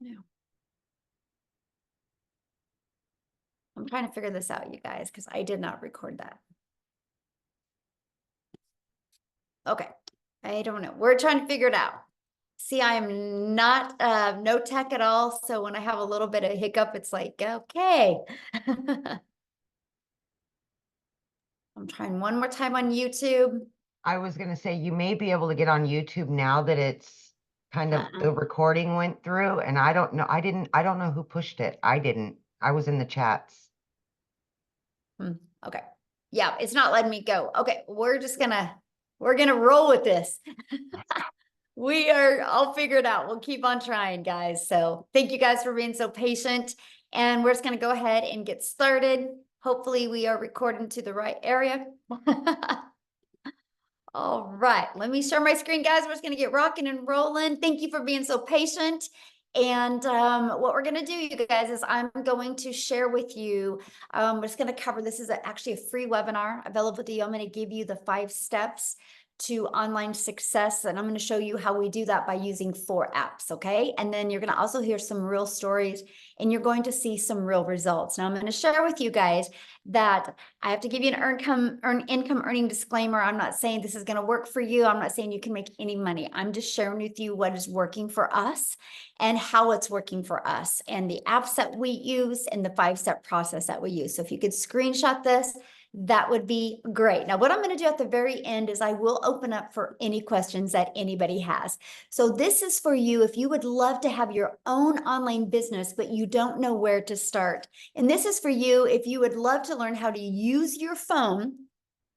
No. I'm trying to figure this out, you guys, because I did not record that. Okay, I don't know. We're trying to figure it out. See, I am not no tech at all. So when I have a little bit of hiccup, it's like, okay. I'm trying one more time on YouTube. I was gonna say, you may be able to get on YouTube now that it's kind of the recording went through, and I don't know. I don't know who pushed it. I didn't. I was in the chats. Okay. Yeah, it's not letting me go. Okay, we're gonna roll with this. I'll figure it out. We'll keep on trying, guys. So thank you guys for being so patient. And we're just gonna go ahead and get started. Hopefully we are recording to the right area. All right, let me share my screen, guys. We're just gonna get rocking and rolling. Thank you for being so patient. And what we're gonna do, you guys, is I'm going to share with you, we're just gonna cover, this is actually a free webinar available to you. I'm gonna give you the 5 steps to online success. And I'm going to show you how we do that by using 4 apps. Okay. And then you're going to also hear some real stories and you're going to see some real results. Now I'm going to share with you guys that I have to give you an income earning disclaimer. I'm not saying this is going to work for you. I'm not saying you can make any money. I'm just sharing with you what is working for us and how it's working for us and the apps that we use and the 5-step process that we use. So if you could screenshot this, that would be great. Now, what I'm going to do at the very end is I will open up for any questions that anybody has. So this is for you if you would love to have your own online business, but you don't know where to start. And this is for you if you would love to learn how to use your phone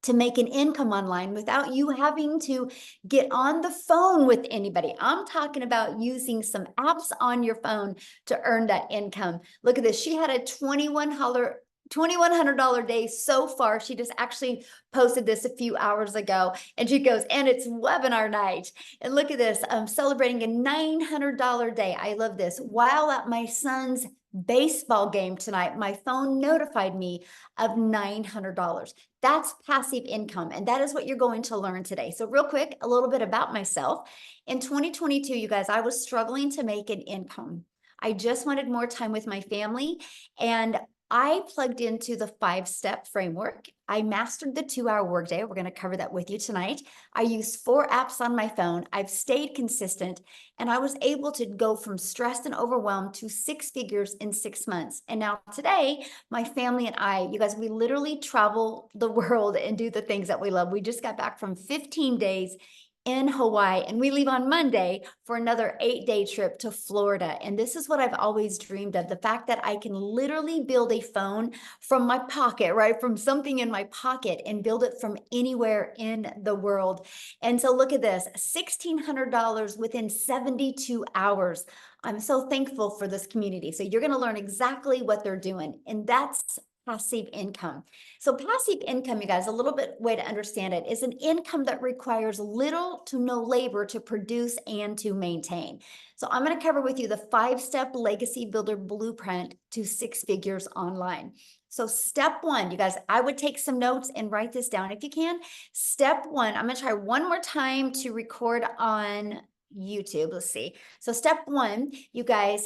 to make an income online without you having to get on the phone with anybody. I'm talking about using some apps on your phone to earn that income. Look at this. She had a $2,100 day so far. She just actually posted this a few hours ago and she goes, and it's webinar night. And look at this, I'm celebrating a $900 day. I love this. While at my son's baseball game tonight, my phone notified me of $900. That's passive income. And that is what you're going to learn today. So real quick, a little bit about myself. In 2022, you guys, I was struggling to make an income. I just wanted more time with my family and I plugged into the 5-step framework. I mastered the 2-hour workday. We're going to cover that with you tonight. I use 4 apps on my phone. I've stayed consistent and I was able to go from stressed and overwhelmed to 6 figures in 6 months. And now today, my family and I, you guys, we literally travel the world and do the things that we love. We just got back from 15 days in Hawaii, and we leave on Monday for another 8-day trip to Florida. And this is what I've always dreamed of, the fact that I can literally build a phone from my pocket, right? From something in my pocket and build it from anywhere in the world. And so look at this, $1,600 within 72 hours. I'm so thankful for this community. So you're going to learn exactly what they're doing. And that's passive income. So passive income, you guys, a little bit way to understand it is an income that requires little to no labor to produce and to maintain. So I'm going to cover with you the 5-step legacy builder blueprint to 6 figures online. So step 1, you guys, I would take some notes and write this down if you can. Step 1, I'm going to try one more time to record on YouTube. Let's see. So step 1, you guys,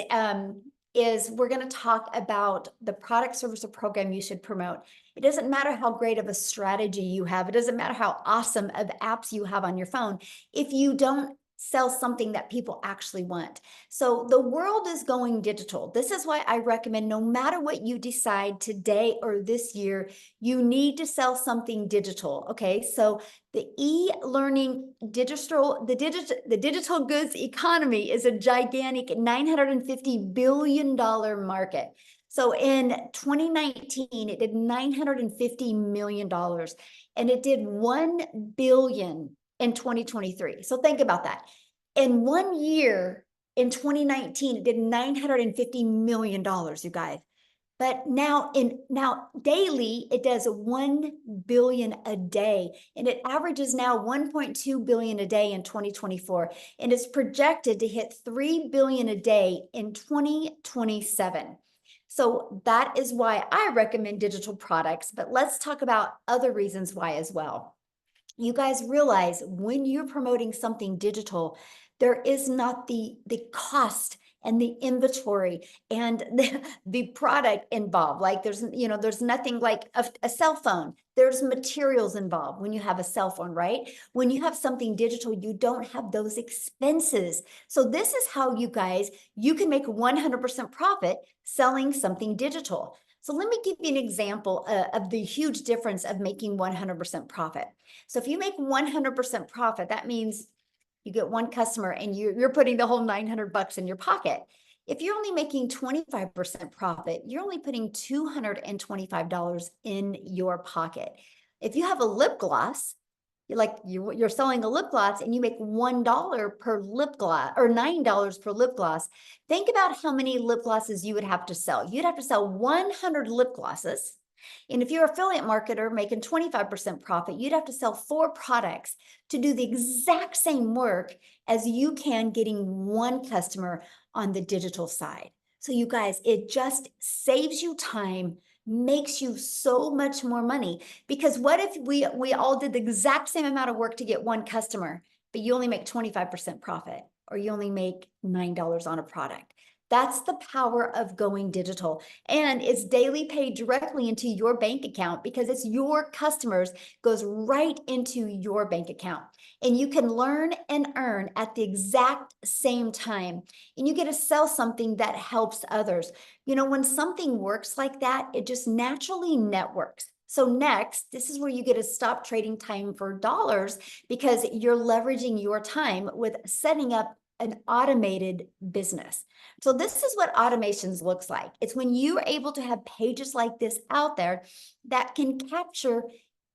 is we're going to talk about the product, service, or program you should promote. It doesn't matter how great of a strategy you have. It doesn't matter how awesome of apps you have on your phone. If you don't sell something that people actually want. So the world is going digital. This is why I recommend no matter what you decide today or this year, you need to sell something digital. Okay. So the e-learning the digital goods economy is a gigantic $950 billion market. So in 2019, it did $950 million and it did $1 billion in 2023. So think about that. In 1 year, in 2019, it did $950 million, you guys. But now daily, it does 1 billion a day, and it averages now 1.2 billion a day in 2024, and it's projected to hit 3 billion a day in 2027. So that is why I recommend digital products, but let's talk about other reasons why as well. You guys realize when you're promoting something digital, there is not the cost and the inventory and the product involved. Like there's nothing like a cell phone. There's materials involved when you have a cell phone, right? When you have something digital, you don't have those expenses. So this is how you can make 100% profit selling something digital. So let me give you an example of the huge difference of making 100% profit. So if you make 100% profit, that means you get one customer and you're putting the whole $900 in your pocket. If you're only making 25% profit, you're only putting $225 in your pocket. If you have a lip gloss, you're selling a lip gloss and you make $1 per lip gloss or $9 per lip gloss. Think about how many lip glosses you would have to sell. You'd have to sell 100 lip glosses. And if you're an affiliate marketer making 25% profit, you'd have to sell 4 products to do the exact same work as you can getting one customer on the digital side. So you guys, it just saves you time, makes you so much more money. Because what if we all did the exact same amount of work to get one customer, but you only make 25% profit, or you only make $9 on a product? That's the power of going digital. And it's daily paid directly into your bank account because it's your customers, goes right into your bank account. And you can learn and earn at the exact same time. And you get to sell something that helps others. When something works like that, it just naturally networks. So next, this is where you get to stop trading time for dollars because you're leveraging your time with setting up an automated business. So this is what automations looks like. It's when you're able to have pages like this out there that can capture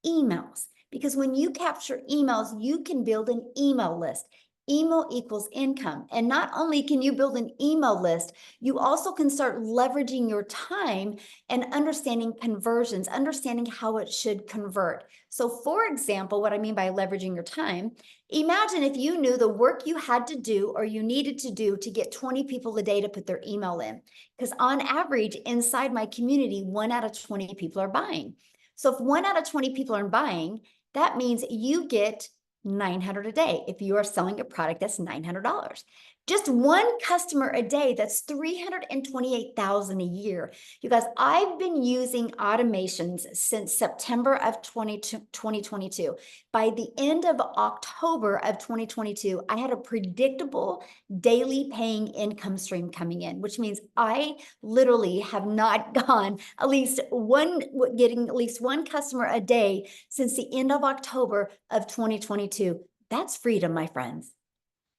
emails. Because when you capture emails, you can build an email list. Email equals income. And not only can you build an email list, you also can start leveraging your time and understanding conversions, understanding how it should convert. So for example, what I mean by leveraging your time, imagine if you knew the work you had to do or you needed to do to get 20 people a day to put their email in. Because on average, inside my community, 1 out of 20 people are buying. So if 1 out of 20 people are buying, that means you get $900 a day. If you are selling a product, that's $900. Just one customer a day, that's $328,000 a year. You guys, I've been using automations since September of 2022. By the end of October of 2022, I had a predictable daily paying income stream coming in, which means I literally have not gone getting at least one customer a day since the end of October of 2022. That's freedom, my friends.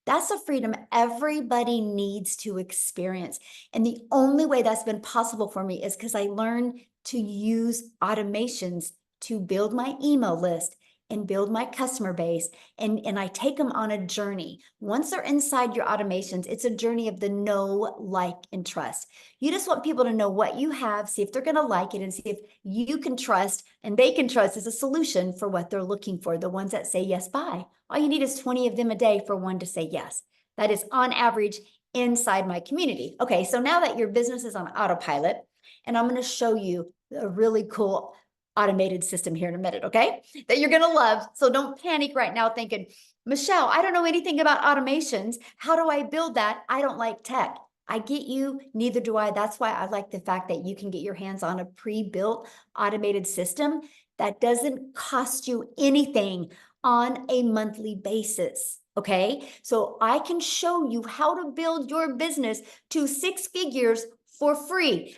That's a freedom everybody needs to experience. And the only way that's been possible for me is because I learned to use automations to build my email list and build my customer base. And I take them on a journey. Once they're inside your automations, it's a journey of the know, like, and trust. You just want people to know what you have, see if they're going to like it, and see if you can trust and they can trust as a solution for what they're looking for, the ones that say yes, buy. All you need is 20 of them a day for one to say yes. That is on average inside my community. Okay, so now that your business is on autopilot, and I'm going to show you a really cool automated system here in a minute, okay? That you're going to love. So don't panic right now thinking, Michelle, I don't know anything about automations. How do I build that? I don't like tech. I get you, neither do I. That's why I like the fact that you can get your hands on a pre-built automated system that doesn't cost you anything on a monthly basis. Okay, so I can show you how to build your business to 6 figures for free.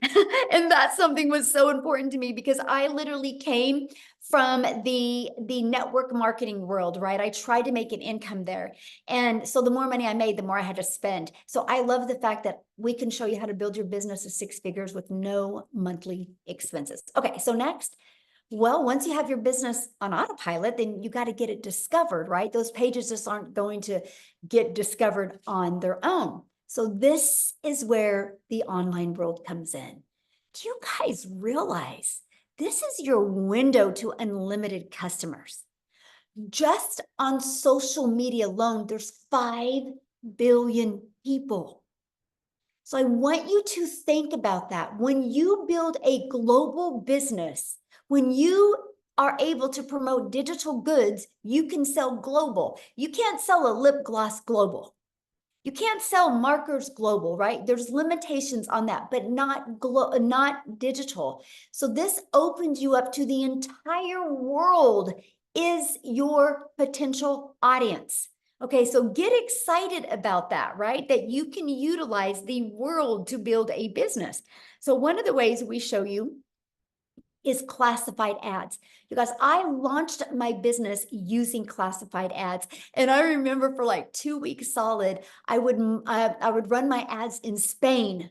And that's something was so important to me because I literally came from the network marketing world, right? I tried to make an income there. And so the more money I made, the more I had to spend. So I love the fact that we can show you how to build your business to 6 figures with no monthly expenses. Okay, so next, well, once you have your business on autopilot, then you got to get it discovered, right? Those pages just aren't going to get discovered on their own. So this is where the online world comes in. Do you guys realize this is your window to unlimited customers? Just on social media alone, there's 5 billion people. So I want you to think about that. When you build a global business, when you are able to promote digital goods, you can sell global. You can't sell a lip gloss global. You can't sell markers global, right? There's limitations on that, but not digital. So this opens you up to the entire world is your potential audience. Okay, so get excited about that, right? That you can utilize the world to build a business. So one of the ways we show you is classified ads. You guys, I launched my business using classified ads. And I remember for like 2 weeks solid, I would run my ads in Spain.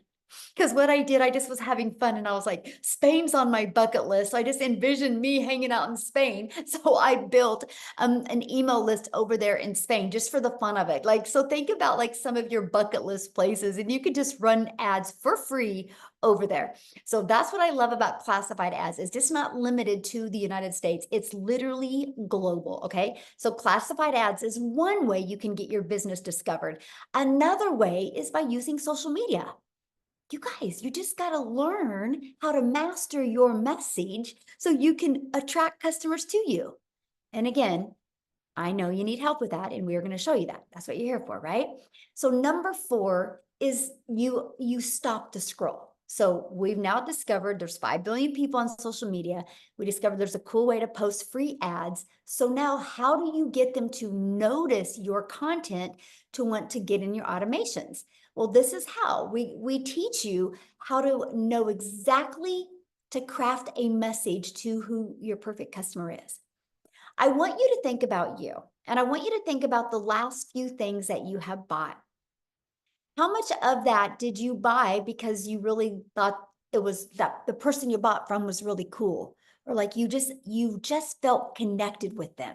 Because what I did, I just was having fun and I was like, Spain's on my bucket list. So I just envisioned me hanging out in Spain. So I built an email list over there in Spain just for the fun of it. Like, so think about like some of your bucket list places and you could just run ads for free over there. So that's what I love about classified ads. It's just not limited to the United States. It's literally global, okay? So classified ads is one way you can get your business discovered. Another way is by using social media. You guys, you just got to learn how to master your message so you can attract customers to you. And again, I know you need help with that, and we are going to show you that. That's what you're here for, right? So number 4 is you stop the scroll. So we've now discovered there's 5 billion people on social media. We discovered there's a cool way to post free ads. So now how do you get them to notice your content to want to get in your automations? Well, this is how we teach you how to know exactly to craft a message to who your perfect customer is. I want you to think about you, and I want you to think about the last few things that you have bought. How much of that did you buy because you really thought it was that the person you bought from was really cool, or like you just felt connected with them?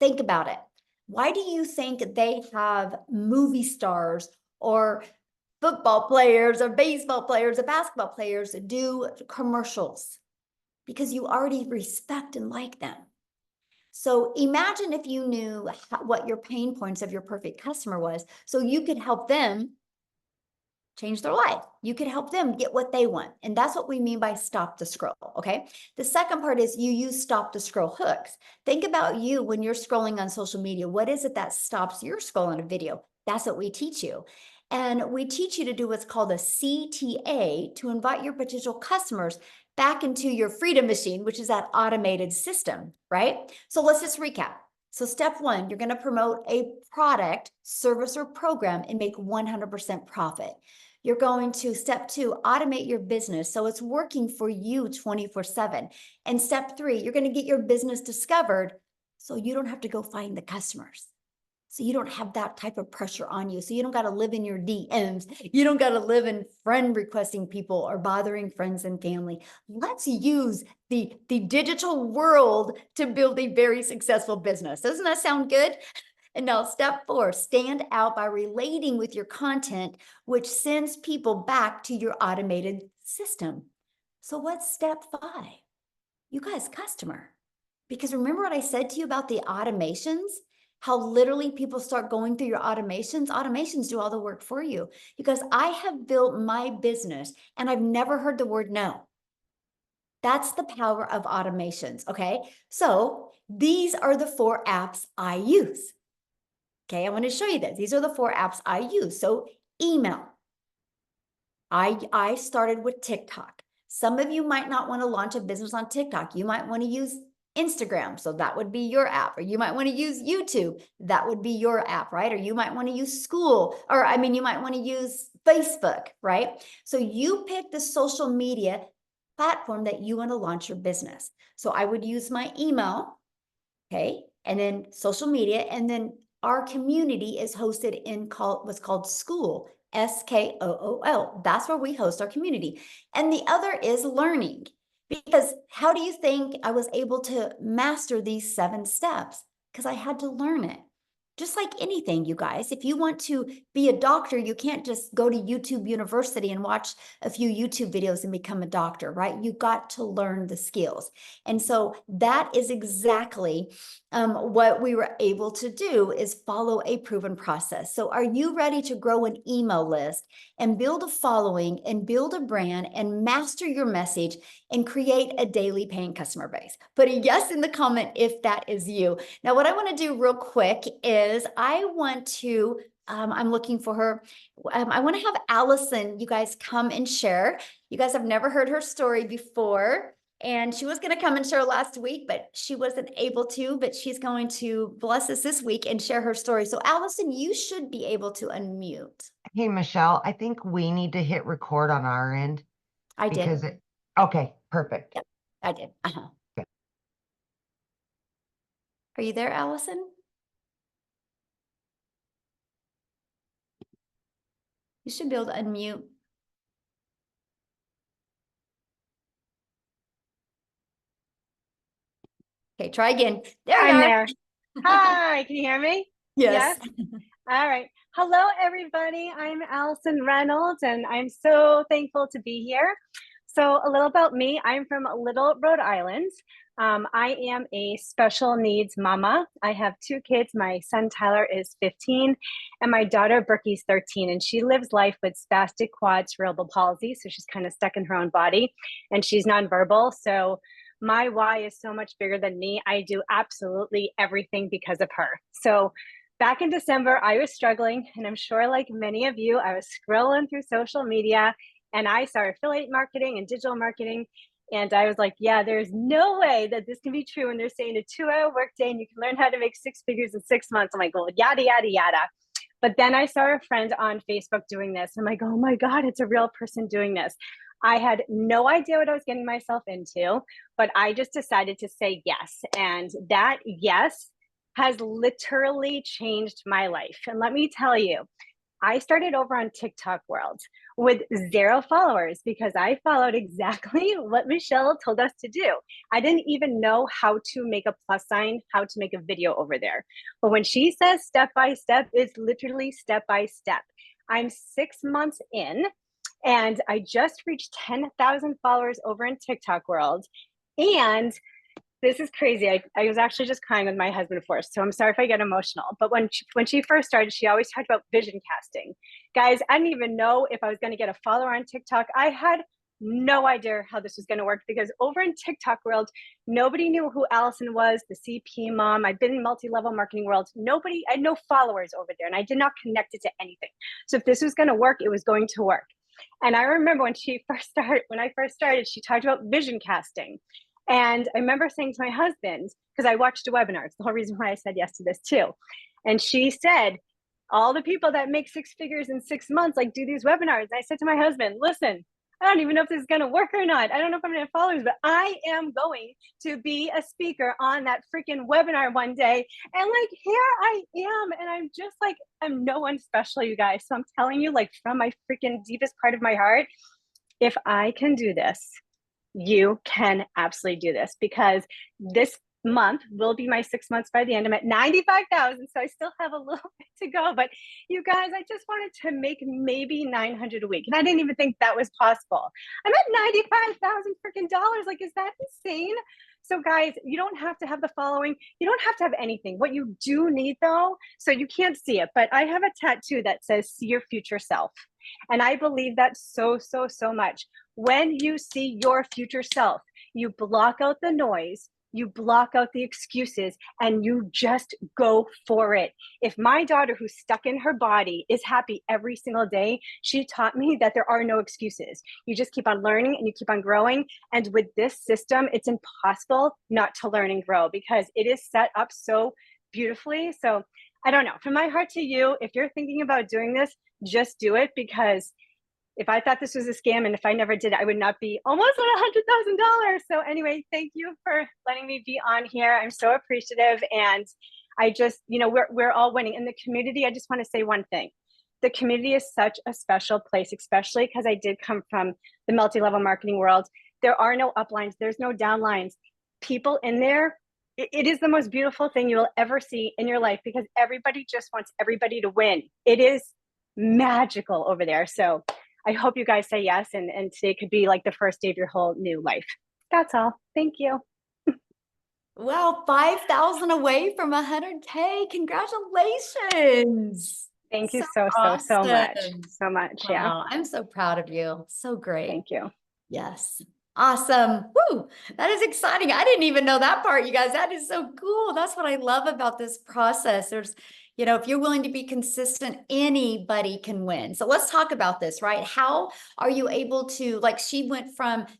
Think about it. Why do you think they have movie stars or football players or baseball players or basketball players do commercials? Because you already respect and like them. So imagine if you knew what your pain points of your perfect customer was, so you could help them change their life. You could help them get what they want. And that's what we mean by stop the scroll, okay? The second part is you use stop the scroll hooks. Think about you when you're scrolling on social media. What is it that stops your scrolling a video? That's what we teach you. And we teach you to do what's called a CTA to invite your potential customers back into your freedom machine, which is that automated system, right? So let's just recap. So step 1, you're going to promote a product, service, or program and make 100% profit. You're going to step 2, automate your business so it's working for you 24/7. And step 3, you're going to get your business discovered so you don't have to go find the customers. So you don't have that type of pressure on you. So you don't got to live in your DMs. You don't got to live in friend requesting people or bothering friends and family. Let's use the digital world to build a very successful business. Doesn't that sound good? And now step 4, stand out by relating with your content, which sends people back to your automated system. So what's step 5? You guys, customer. Because remember what I said to you about the automations? How literally people start going through your automations. Automations do all the work for you. Because I have built my business and I've never heard the word no. That's the power of automations, okay? So these are the 4 apps I use. Okay, I want to show you this. These are the 4 apps I use. So email. I started with TikTok. Some of you might not want to launch a business on TikTok. You might want to use Instagram. So that would be your app. Or you might want to use YouTube. That would be your app, right? Or you might want to use School. Or you might want to use Facebook, right? So you pick the social media platform that you want to launch your business. So I would use my email, okay? And then social media. And then our community is hosted in what's called School. SKOOL. That's where we host our community. And the other is learning. Because how do you think I was able to master these 7 steps? Because I had to learn it. Just like anything, you guys, if you want to be a doctor, you can't just go to YouTube University and watch a few YouTube videos and become a doctor, right? You got to learn the skills. And so that is exactly what we were able to do is follow a proven process. So are you ready to grow an email list and build a following and build a brand and master your message and create a daily paying customer base? Put a yes in the comment if that is you. Now, what I want to do real quick is I want to I'm looking for her. I want to have Allison, you guys come and share. You guys have never heard her story before. And she was going to come and share last week, but she wasn't able to, but she's going to bless us this week and share her story. So Allison, you should be able to unmute. Hey, Michelle, I think we need to hit record on our end I because did. okay, perfect. Yep, I did. Okay. Are you there, Allison? You should be able to unmute. Okay, try again. There you I'm are. there. Hi, can you hear me? Yes. All right. Hello, everybody. I'm Allison Reynolds, and I'm so thankful to be here. So a little about me. I'm from Little, Rhode Island. I am a special needs mama. I have 2 kids. My son, Tyler, is 15, and my daughter, Berkey's 13, and she lives life with spastic quad cerebral palsy. So she's kind of stuck in her own body, and she's nonverbal. So my why is so much bigger than me. I do absolutely everything because of her. So back in December, I was struggling, and I'm sure like many of you, I was scrolling through social media and I saw affiliate marketing and digital marketing. And I was like, yeah, there's no way that this can be true. And they're saying a 2-hour workday and you can learn how to make 6 figures in 6 months. I'm like, well, yada, yada, yada. But then I saw a friend on Facebook doing this. I'm like, oh my God, it's a real person doing this. I had no idea what I was getting myself into, but I just decided to say yes. And that yes has literally changed my life. And let me tell you, I started over on TikTok World with 0 followers because I followed exactly what Michelle told us to do. I didn't even know how to make a plus sign, how to make a video over there. But when she says step by step, it's literally step by step. I'm 6 months in and I just reached 10,000 followers over in TikTok World. And this is crazy. I was actually just crying with my husband first, so I'm sorry if I get emotional. But when she first started, she always talked about vision casting. Guys, I didn't even know if I was going to get a follower on TikTok. I had no idea how this was going to work because over in TikTok World, nobody knew who Allison was, the CP mom. I've been in multi-level marketing world. I had no followers over there, and I did not connect it to anything. So if this was going to work, it was going to work. And I remember when I first started, she talked about vision casting. And I remember saying to my husband, because I watched a webinar, it's the whole reason why I said yes to this too. And she said, all the people that make 6 figures in 6 months, like do these webinars. And I said to my husband, listen, I don't even know if this is going to work or not. I don't know if I'm going to have followers, but I am going to be a speaker on that freaking webinar one day. And like, here I am. And I'm just like, I'm no one special, you guys. So I'm telling you, like from my freaking deepest part of my heart, if I can do this, you can absolutely do this because this month will be my 6 months by the end. I'm at 95,000, so I still have a little bit to go. But you guys, I just wanted to make maybe 900 a week, and I didn't even think that was possible. I'm at 95,000 freaking dollars. Like, is that insane? So guys, you don't have to have the following. You don't have to have anything. What you do need though, so you can't see it, but I have a tattoo that says, see your future self. And I believe that so, so, so much. When you see your future self, you block out the noise, you block out the excuses, and you just go for it. If my daughter, who's stuck in her body, is happy every single day, she taught me that there are no excuses. You just keep on learning and you keep on growing. And with this system, it's impossible not to learn and grow because it is set up so beautifully. So I don't know, from my heart to you, if you're thinking about doing this, just do it, because if I thought this was a scam and if I never did it, I would not be almost at $100,000. So anyway, thank you for letting me be on here. I'm so appreciative. And I just, we're all winning. In the community, I just want to say one thing. The community is such a special place, especially because I did come from the multi-level marketing world. There are no uplines. There's no downlines. People in there, it is the most beautiful thing you will ever see in your life because everybody just wants everybody to win. It is magical over there. So I hope you guys say yes, and today could be like the first day of your whole new life. That's all. Thank you. Wow, 5,000 away from 100K. Congratulations. Thank you so much. So much. Yeah. Wow, I'm so proud of you. So great. Thank you. Yes. Awesome. Woo, that is exciting. I didn't even know that part, you guys. That is so cool. That's what I love about this process. There's, You know, if you're willing to be consistent, anybody can win. So let's talk about this, right? How are you able to, like, she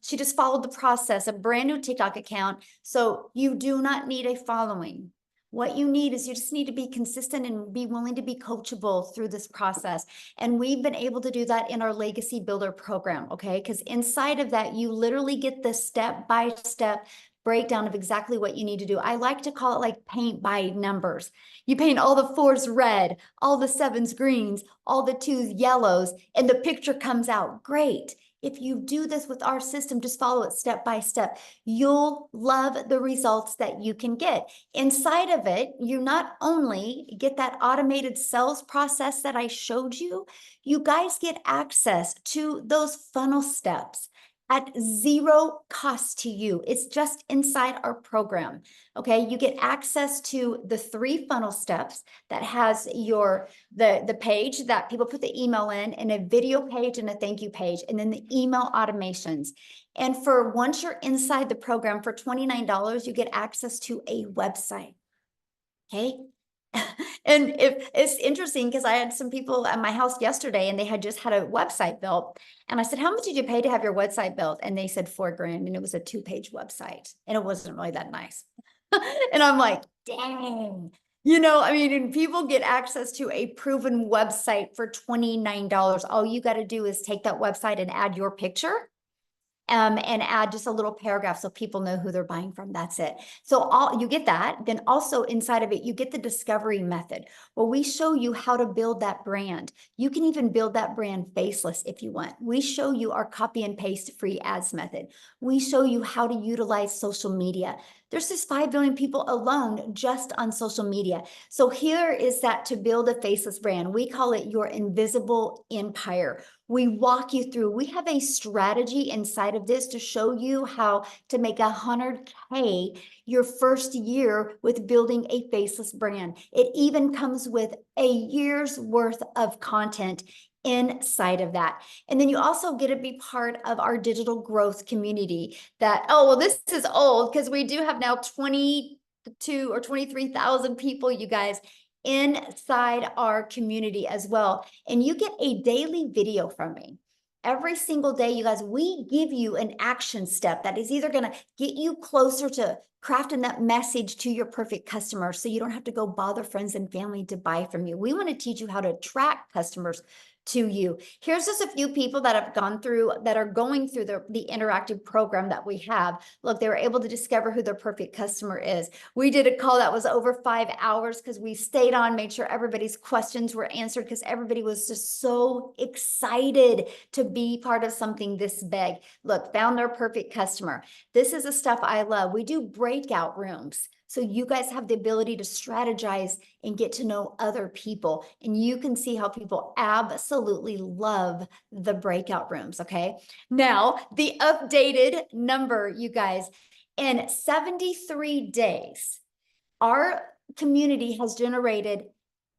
just followed the process, a brand new TikTok account. So you do not need a following. What you need is you just need to be consistent and be willing to be coachable through this process. And we've been able to do that in our Legacy Builder program, okay? Because inside of that, you literally get the step-by-step breakdown of exactly what you need to do. I like to call it like paint by numbers. You paint all the 4s red, all the 7s greens, all the 2s yellows, and the picture comes out great. If you do this with our system, just follow it step by step. You'll love the results that you can get. Inside of it, you not only get that automated sales process that I showed you, you guys get access to those funnel steps at zero cost to you. It's just inside our program. Okay, you get access to the 3 funnel steps that has the page that people put the email in, and a video page and a thank you page, and then the email automations. And for once you're inside the program for $29, you get access to a website. Okay. And if it's interesting because I had some people at my house yesterday and they had just had a website built. And I said, how much did you pay to have your website built? And they said $4,000, and it was a 2-page website and it wasn't really that nice. And I'm like, dang, you know, I mean, and people get access to a proven website for $29. All you got to do is take that website and add your picture. And add just a little paragraph so people know who they're buying from. That's it. So you get that. Then also inside of it, you get the discovery method where we show you how to build that brand. You can even build that brand faceless if you want. We show you our copy and paste free ads method. We show you how to utilize social media. There's just 5 billion people alone just on social media. So here is that to build a faceless brand. We call it your invisible empire. We walk you through, we have a strategy inside of this to show you how to make 100K your first year with building a faceless brand. It even comes with a year's worth of content inside of that. And then you also get to be part of our digital growth community that, oh, well, this is old because we do have now 22 or 23,000 people, you guys, inside our community as well. And you get a daily video from me. Every single day, you guys, we give you an action step that is either going to get you closer to crafting that message to your perfect customer so you don't have to go bother friends and family to buy from you. We want to teach you how to attract customers to you. Here's just a few people that have gone through, that are going through the interactive program that we have. Look, they were able to discover who their perfect customer is. We did a call that was over 5 hours because we stayed on, made sure everybody's questions were answered because everybody was just so excited to be part of something this big. Look, found their perfect customer. This is the stuff I love. We do breakout rooms. So you guys have the ability to strategize and get to know other people. And you can see how people absolutely love the breakout rooms, okay? Now, the updated number, you guys, in 73 days, our community has generated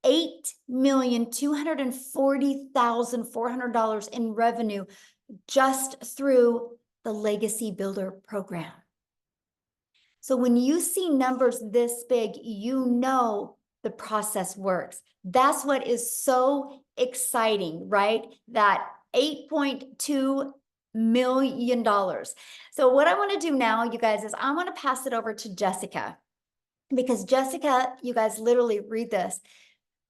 $8,240,400 in revenue just through the Legacy Builder program. So when you see numbers this big, you know the process works. That's what is so exciting, right? That $8.2 million. So what I want to do now, you guys, is I want to pass it over to Jessica, because Jessica, you guys literally read this,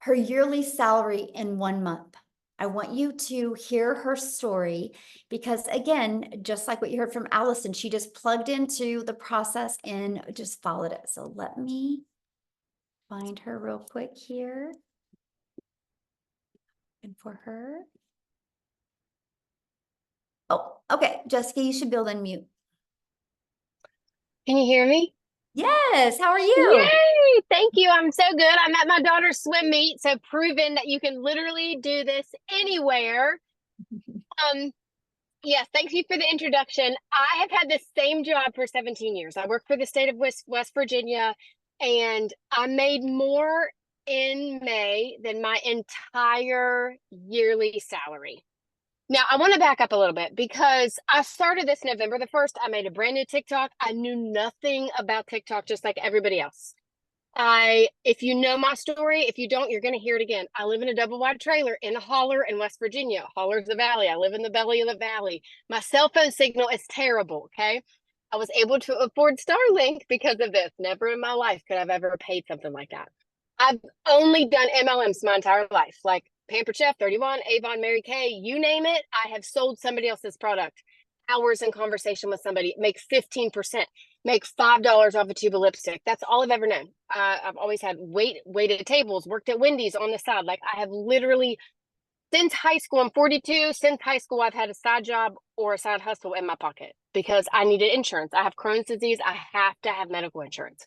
her yearly salary in 1 month. I want you to hear her story because, again, just like what you heard from Allison, she just plugged into the process and just followed it. So let me find her real quick here. And for her. Oh, okay. Jessica, you should build unmute. Can you hear me? Yes. How are you? Yay! Thank you. I'm so good. I'm at my daughter's swim meet, so proving that you can literally do this anywhere. Yes, thank you for the introduction. I have had the same job for 17 years. I work for the state of West Virginia, and I made more in May than my entire yearly salary. Now, I want to back up a little bit because I started this November the 1st. I made a brand new TikTok. I knew nothing about TikTok, just like everybody else. If you know my story, if you don't, you're going to hear it again. I live in a double wide trailer in a holler in West Virginia. Holler's the valley. I live in the belly of the valley. My cell phone signal is terrible. Okay. I was able to afford Starlink because of this. Never in my life could I've ever paid something like that. I've only done MLMs my entire life, like Pampered Chef, 31, Avon, Mary Kay, you name it. I have sold somebody else's product. Hours in conversation with somebody, make 15%, make $5 off a tube of lipstick. That's all I've ever known. I've always had waited tables, worked at Wendy's on the side. Like I have literally, since high school, I'm 42. Since high school, I've had a side job or a side hustle in my pocket because I needed insurance. I have Crohn's disease. I have to have medical insurance.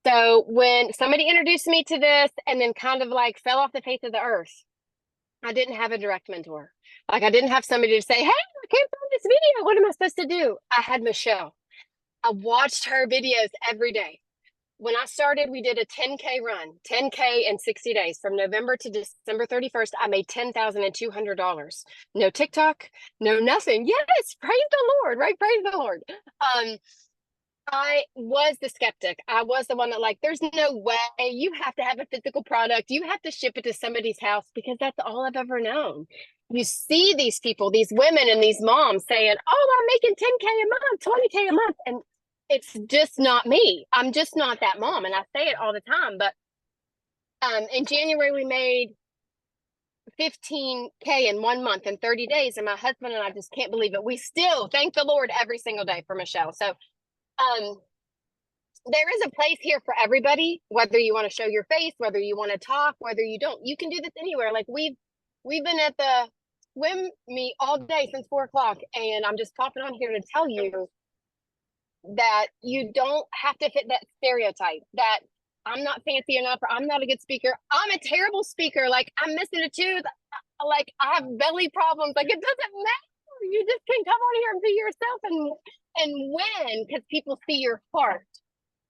So when somebody introduced me to this and then kind of like fell off the face of the earth, I didn't have a direct mentor. Like I didn't have somebody to say, hey, I came from this video. What am I supposed to do? I had Michelle. I watched her videos every day. When I started, we did a 10K run, 10K in 60 days. From November to December 31st, I made $10,200. No TikTok, no nothing. Yes, praise the Lord, right? Praise the Lord. I was the skeptic. I was the one that like, there's no way you have to have a physical product. You have to ship it to somebody's house because that's all I've ever known. You see these people, these women and these moms saying, oh, I'm making 10K a month, 20K a month. And it's just not me. I'm just not that mom. And I say it all the time. But in January, we made 15K in 1 month in 30 days. And my husband and I just can't believe it. We still thank the Lord every single day for Michelle. So there is a place here for everybody, whether you want to show your face, whether you want to talk, whether you don't. You can do this anywhere. Like we've been at the swim meet all day since 4 o'clock, and I'm just popping on here to tell you that you don't have to fit that stereotype that I'm not fancy enough or I'm not a good speaker. I'm a terrible speaker. Like I'm missing a tooth. Like I have belly problems. Like it doesn't matter. You just can come on here and be yourself and win because people see your heart.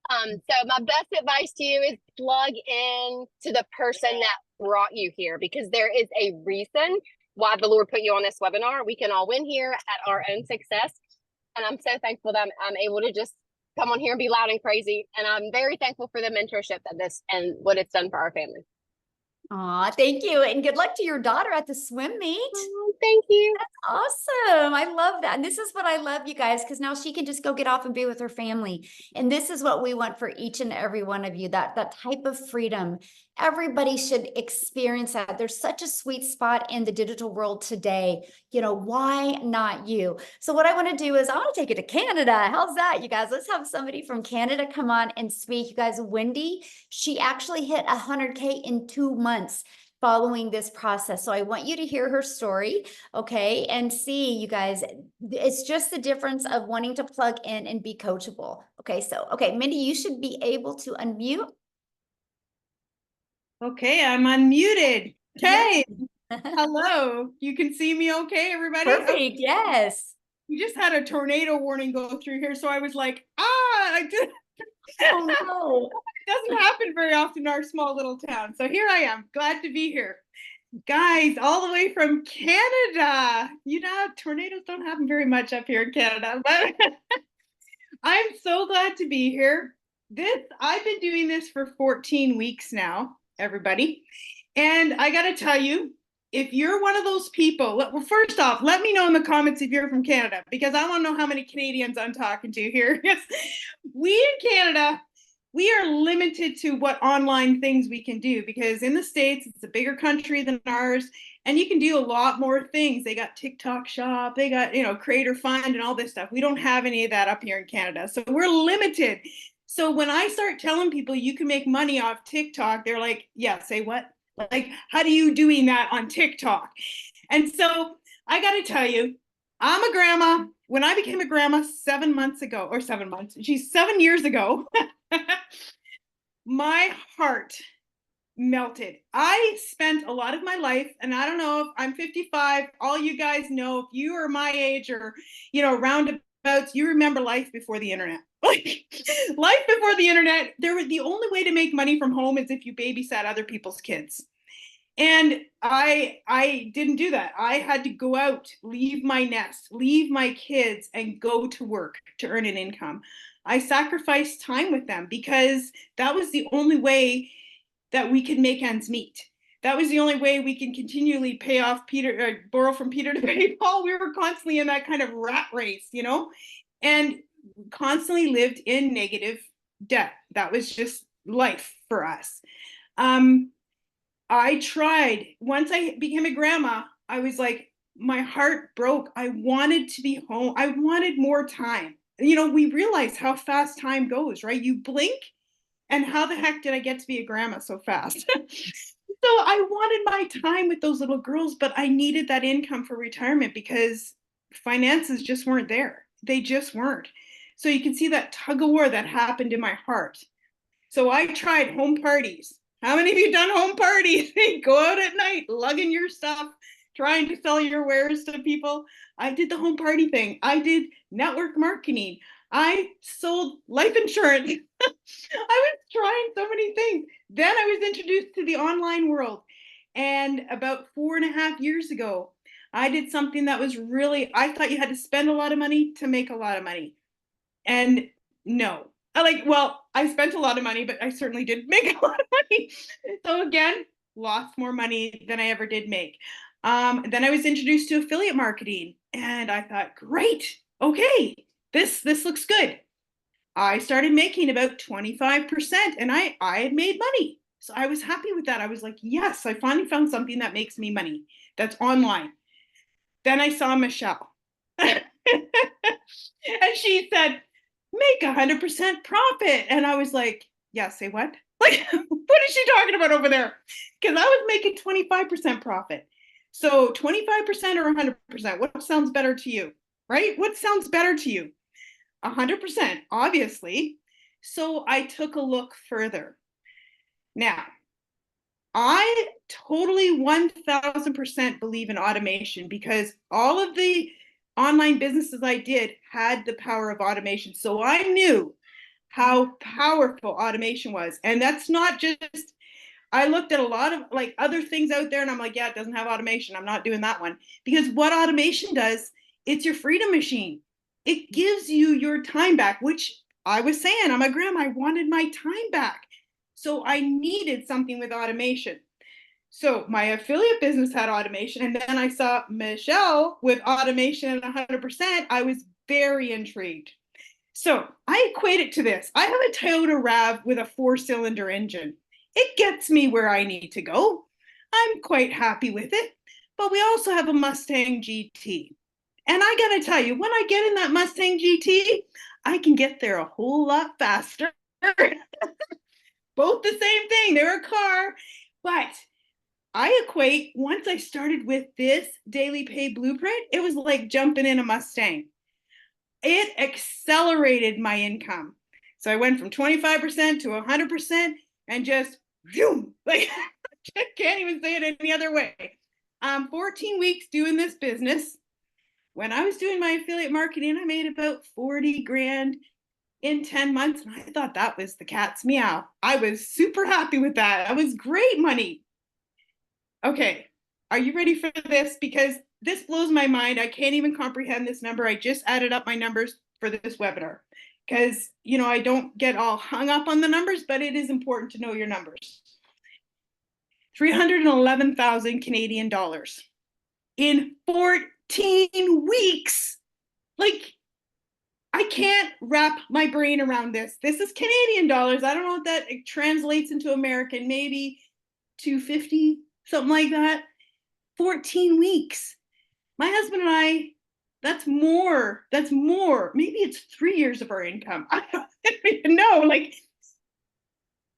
So my best advice to you is plug in to the person that brought you here because there is a reason why the Lord put you on this webinar. We can all win here at our own success. And I'm so thankful that I'm able to just come on here and be loud and crazy. And I'm very thankful for the mentorship that this and what it's done for our family. Aw, thank you. And good luck to your daughter at the swim meet. Oh, thank you. Awesome. I love that. And this is what I love, you guys, because now she can just go get off and be with her family. And this is what we want for each and every one of you, that type of freedom. Everybody should experience that. There's such a sweet spot in the digital world today. You know, why not you? So what I want to do is I want to take it to Canada. How's that, you guys? Let's have somebody from Canada come on and speak. You guys, Wendy, she actually hit 100K in 2 months following this process. So I want you to hear her story, okay, and see, you guys, it's just the difference of wanting to plug in and be coachable. Okay, so, okay, Mindy, you should be able to unmute. Okay, I'm unmuted. Okay, hello. You can see me okay, everybody? Perfect, Okay. yes. We just had a tornado warning go through here, so I was like, I just... Oh, no. It doesn't happen very often in our small little town. So here I am, glad to be here. Guys, all the way from Canada. You know, tornadoes don't happen very much up here in Canada, but I'm so glad to be here. I've been doing this for 14 weeks now, everybody. And I got to tell you, if you're one of those people, well, first off, let me know in the comments if you're from Canada, because I want to know how many Canadians I'm talking to here. We in Canada, we are limited to what online things we can do, because in the States, it's a bigger country than ours, and you can do a lot more things. They got TikTok Shop, they got, Creator Fund and all this stuff. We don't have any of that up here in Canada. So we're limited. So when I start telling people you can make money off TikTok, they're like, yeah, say what? Like, how do you doing that on TikTok? And so I got to tell you, I'm a grandma. When I became a grandma 7 months ago, or 7 months, 7 years ago, my heart melted. I spent a lot of my life, and I don't know if I'm 55, all you guys know, if you are my age or, roundabouts, you remember life before the internet. Like, life before the internet, the only way to make money from home is if you babysat other people's kids. And I didn't do that. I had to go out, leave my nest, leave my kids, and go to work to earn an income. I sacrificed time with them because that was the only way that we could make ends meet. That was the only way we can continually pay off Peter, or borrow from Peter to pay Paul. We were constantly in that kind of rat race, you know, and constantly lived in negative debt. That was just life for us. I tried. Once I became a grandma, I was like, my heart broke. I wanted to be home. I wanted more time. You know, we realize how fast time goes, right? You blink, and how the heck did I get to be a grandma so fast? So I wanted my time with those little girls, but I needed that income for retirement because finances just weren't there. They just weren't. So you can see that tug of war that happened in my heart. So I tried home parties. How many of you done home parties? Go out at night, lugging your stuff, trying to sell your wares to people. I did the home party thing. I did network marketing. I sold life insurance. I was trying so many things. Then I was introduced to the online world. And about 4.5 years ago, I did something that was really, I thought you had to spend a lot of money to make a lot of money. And no, I spent a lot of money, but I certainly did make a lot of money. So again, lost more money than I ever did make. Then I was introduced to affiliate marketing, and I thought, great, okay, this looks good. I started making about 25%, and I had made money. So I was happy with that. I was like, yes, I finally found something that makes me money that's online. Then I saw Michelle. And she said, make 100% profit. And I was like, yeah, say what? Like, what is she talking about over there? Because I was making 25% profit. So 25% or 100%, what sounds better to you, right? What sounds better to you? 100%, obviously. So I took a look further. Now, I totally 1000% believe in automation because all of the online businesses I did had the power of automation. So I knew how powerful automation was. And that's not just, I looked at a lot of like other things out there and I'm like, yeah, it doesn't have automation. I'm not doing that one. Because what automation does, it's your freedom machine. It gives you your time back, which I was saying, I'm a grandma, I wanted my time back. So I needed something with automation. So my affiliate business had automation, and then I saw Michelle with automation at 100%. I was very intrigued. So I equate it to this. I have a Toyota RAV with a 4-cylinder engine. It gets me where I need to go. I'm quite happy with it. But we also have a Mustang GT. And I got to tell you, when I get in that Mustang GT, I can get there a whole lot faster. Both the same thing. They're a car. But I equate, once I started with this daily pay blueprint, it was like jumping in a Mustang. It accelerated my income. So I went from 25% to 100% and just, boom, like, I can't even say it any other way. 14 weeks doing this business. When I was doing my affiliate marketing, I made about 40 grand in 10 months. And I thought that was the cat's meow. I was super happy with that. That was great money. Okay, are you ready for this? Because this blows my mind. I can't even comprehend this number. I just added up my numbers for this webinar because, you know, I don't get all hung up on the numbers, but it is important to know your numbers. 311,000 Canadian dollars in 14 weeks. Like, I can't wrap my brain around this. This is Canadian dollars. I don't know what that translates into American, maybe 250. Something like that. 14 weeks. My husband and I, that's more. Maybe it's 3 years of our income. I don't even know. Like,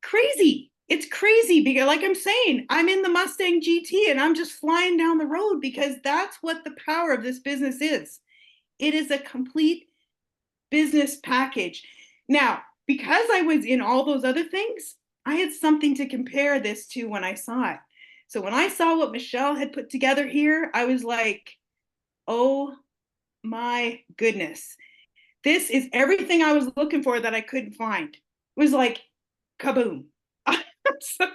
crazy. It's crazy because, like I'm saying, I'm in the Mustang GT and I'm just flying down the road because that's what the power of this business is. It is a complete business package. Now, because I was in all those other things, I had something to compare this to when I saw it. So when I saw what Michelle had put together here, I was like, oh my goodness. This is everything I was looking for that I couldn't find. It was like, kaboom. So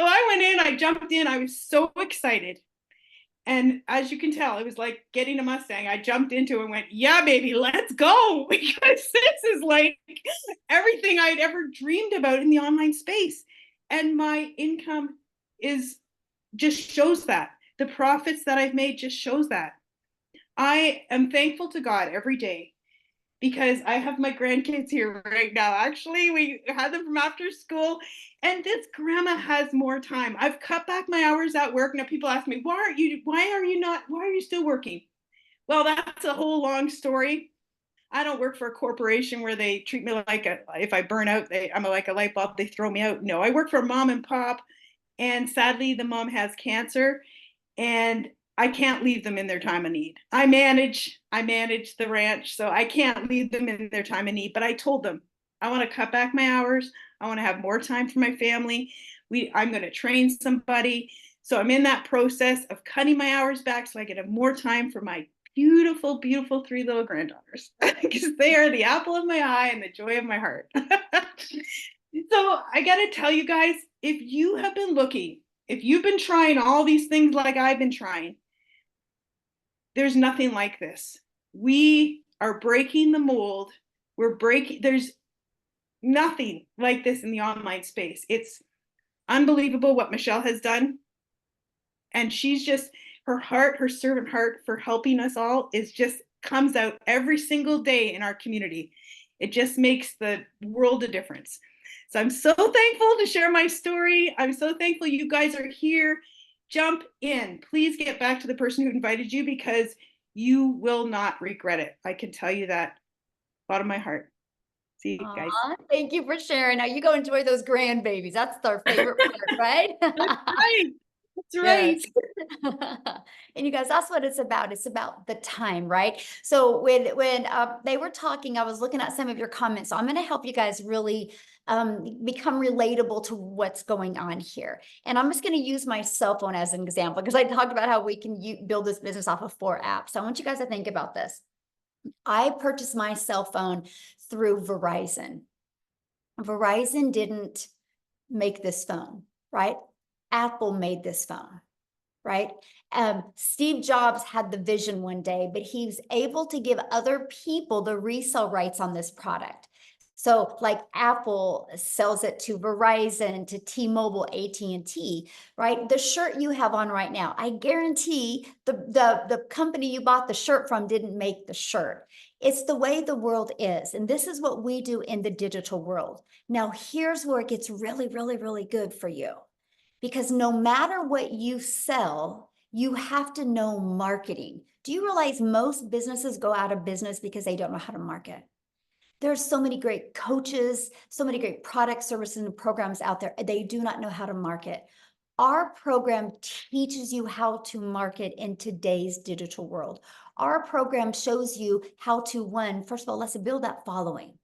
I went in, I jumped in, I was so excited. And as you can tell, it was like getting a Mustang. I jumped into it and went, yeah, baby, let's go. Because this is like everything I'd ever dreamed about in the online space. And my income is just shows that. The profits that I've made just shows that. I am thankful to God every day because I have my grandkids here right now. Actually, we had them from after school, and this grandma has more time. I've cut back my hours at work. Now people ask me, why are you still working? Well, that's a whole long story. I don't work for a corporation where they treat me like if I burn out, I'm like a light bulb, they throw me out. No, I work for mom and pop, and sadly the mom has cancer, and I can't leave them in their time of need. I manage the ranch, so I can't leave them in their time of need. But I told them, I want to cut back my hours. I want to have more time for my family. I'm going to train somebody. So I'm in that process of cutting my hours back so I can have more time for my beautiful, beautiful 3 little granddaughters because they are the apple of my eye and the joy of my heart. So I got to tell you guys, if you have been looking, if you've been trying all these things like I've been trying, there's nothing like this. We are breaking the mold. There's nothing like this in the online space. It's unbelievable what Michelle has done. And she's just, her heart, her servant heart for helping us all comes out every single day in our community. It just makes the world a difference. So I'm so thankful to share my story. I'm so thankful you guys are here. Jump in. Please get back to the person who invited you because you will not regret it. I can tell you that, bottom of my heart. See you guys. Thank you for sharing. Now you go enjoy those grandbabies. That's our favorite part, right? That's right. That's right. Yes. And you guys, that's what it's about. It's about the time, right? So when they were talking, I was looking at some of your comments. So I'm going to help you guys really become relatable to what's going on here. And I'm just going to use my cell phone as an example because I talked about how we can build this business off of 4 apps. So I want you guys to think about this. I purchased my cell phone through Verizon. Verizon didn't make this phone, right? Apple made this phone, right? Steve Jobs had the vision one day, but he was able to give other people the resale rights on this product. So like Apple sells it to Verizon, to T-Mobile, AT&T, right? The shirt you have on right now, I guarantee the company you bought the shirt from didn't make the shirt. It's the way the world is. And this is what we do in the digital world. Now, here's where it gets really, really, really good for you. Because no matter what you sell, you have to know marketing. Do you realize most businesses go out of business because they don't know how to market? There's so many great coaches, so many great products, services, and programs out there. They do not know how to market. Our program teaches you how to market in today's digital world. Our program shows you how to, first of all, let's build that following.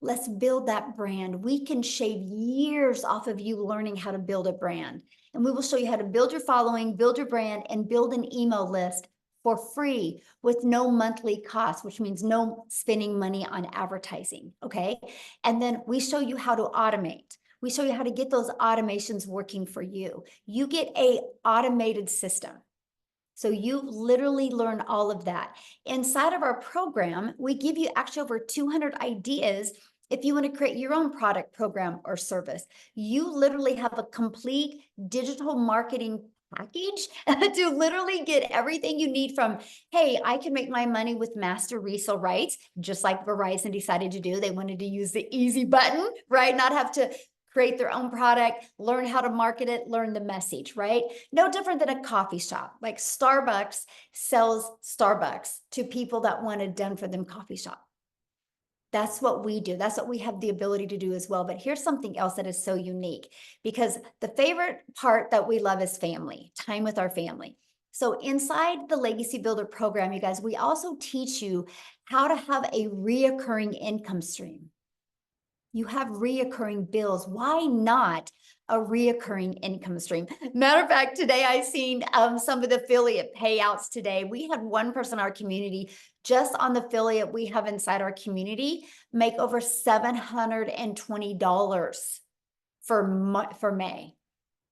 Let's build that brand. We can shave years off of you learning how to build a brand. And we will show you how to build your following, build your brand, and build an email list for free with no monthly cost, which means no spending money on advertising, okay? And then we show you how to automate. We show you how to get those automations working for you. You get an automated system. So you literally learn all of that. Inside of our program, we give you actually over 200 ideas if you want to create your own product, program, or service. You literally have a complete digital marketing package to literally get everything you need from, hey, I can make my money with master resale rights, just like Verizon decided to do. They wanted to use the easy button, right? Not have to create their own product, learn how to market it, learn the message, right? No different than a coffee shop. Like Starbucks sells Starbucks to people that want a done for them coffee shop. That's what we do. That's what we have the ability to do as well. But here's something else that is so unique, because the favorite part that we love is family, time with our family. So inside the Legacy Builder program, you guys, we also teach you how to have a reoccurring income stream. You have reoccurring bills. Why not a reoccurring income stream? Matter of fact, today I seen some of the affiliate payouts today. We had one person in our community, just on the affiliate we have inside our community, make over $720 for May.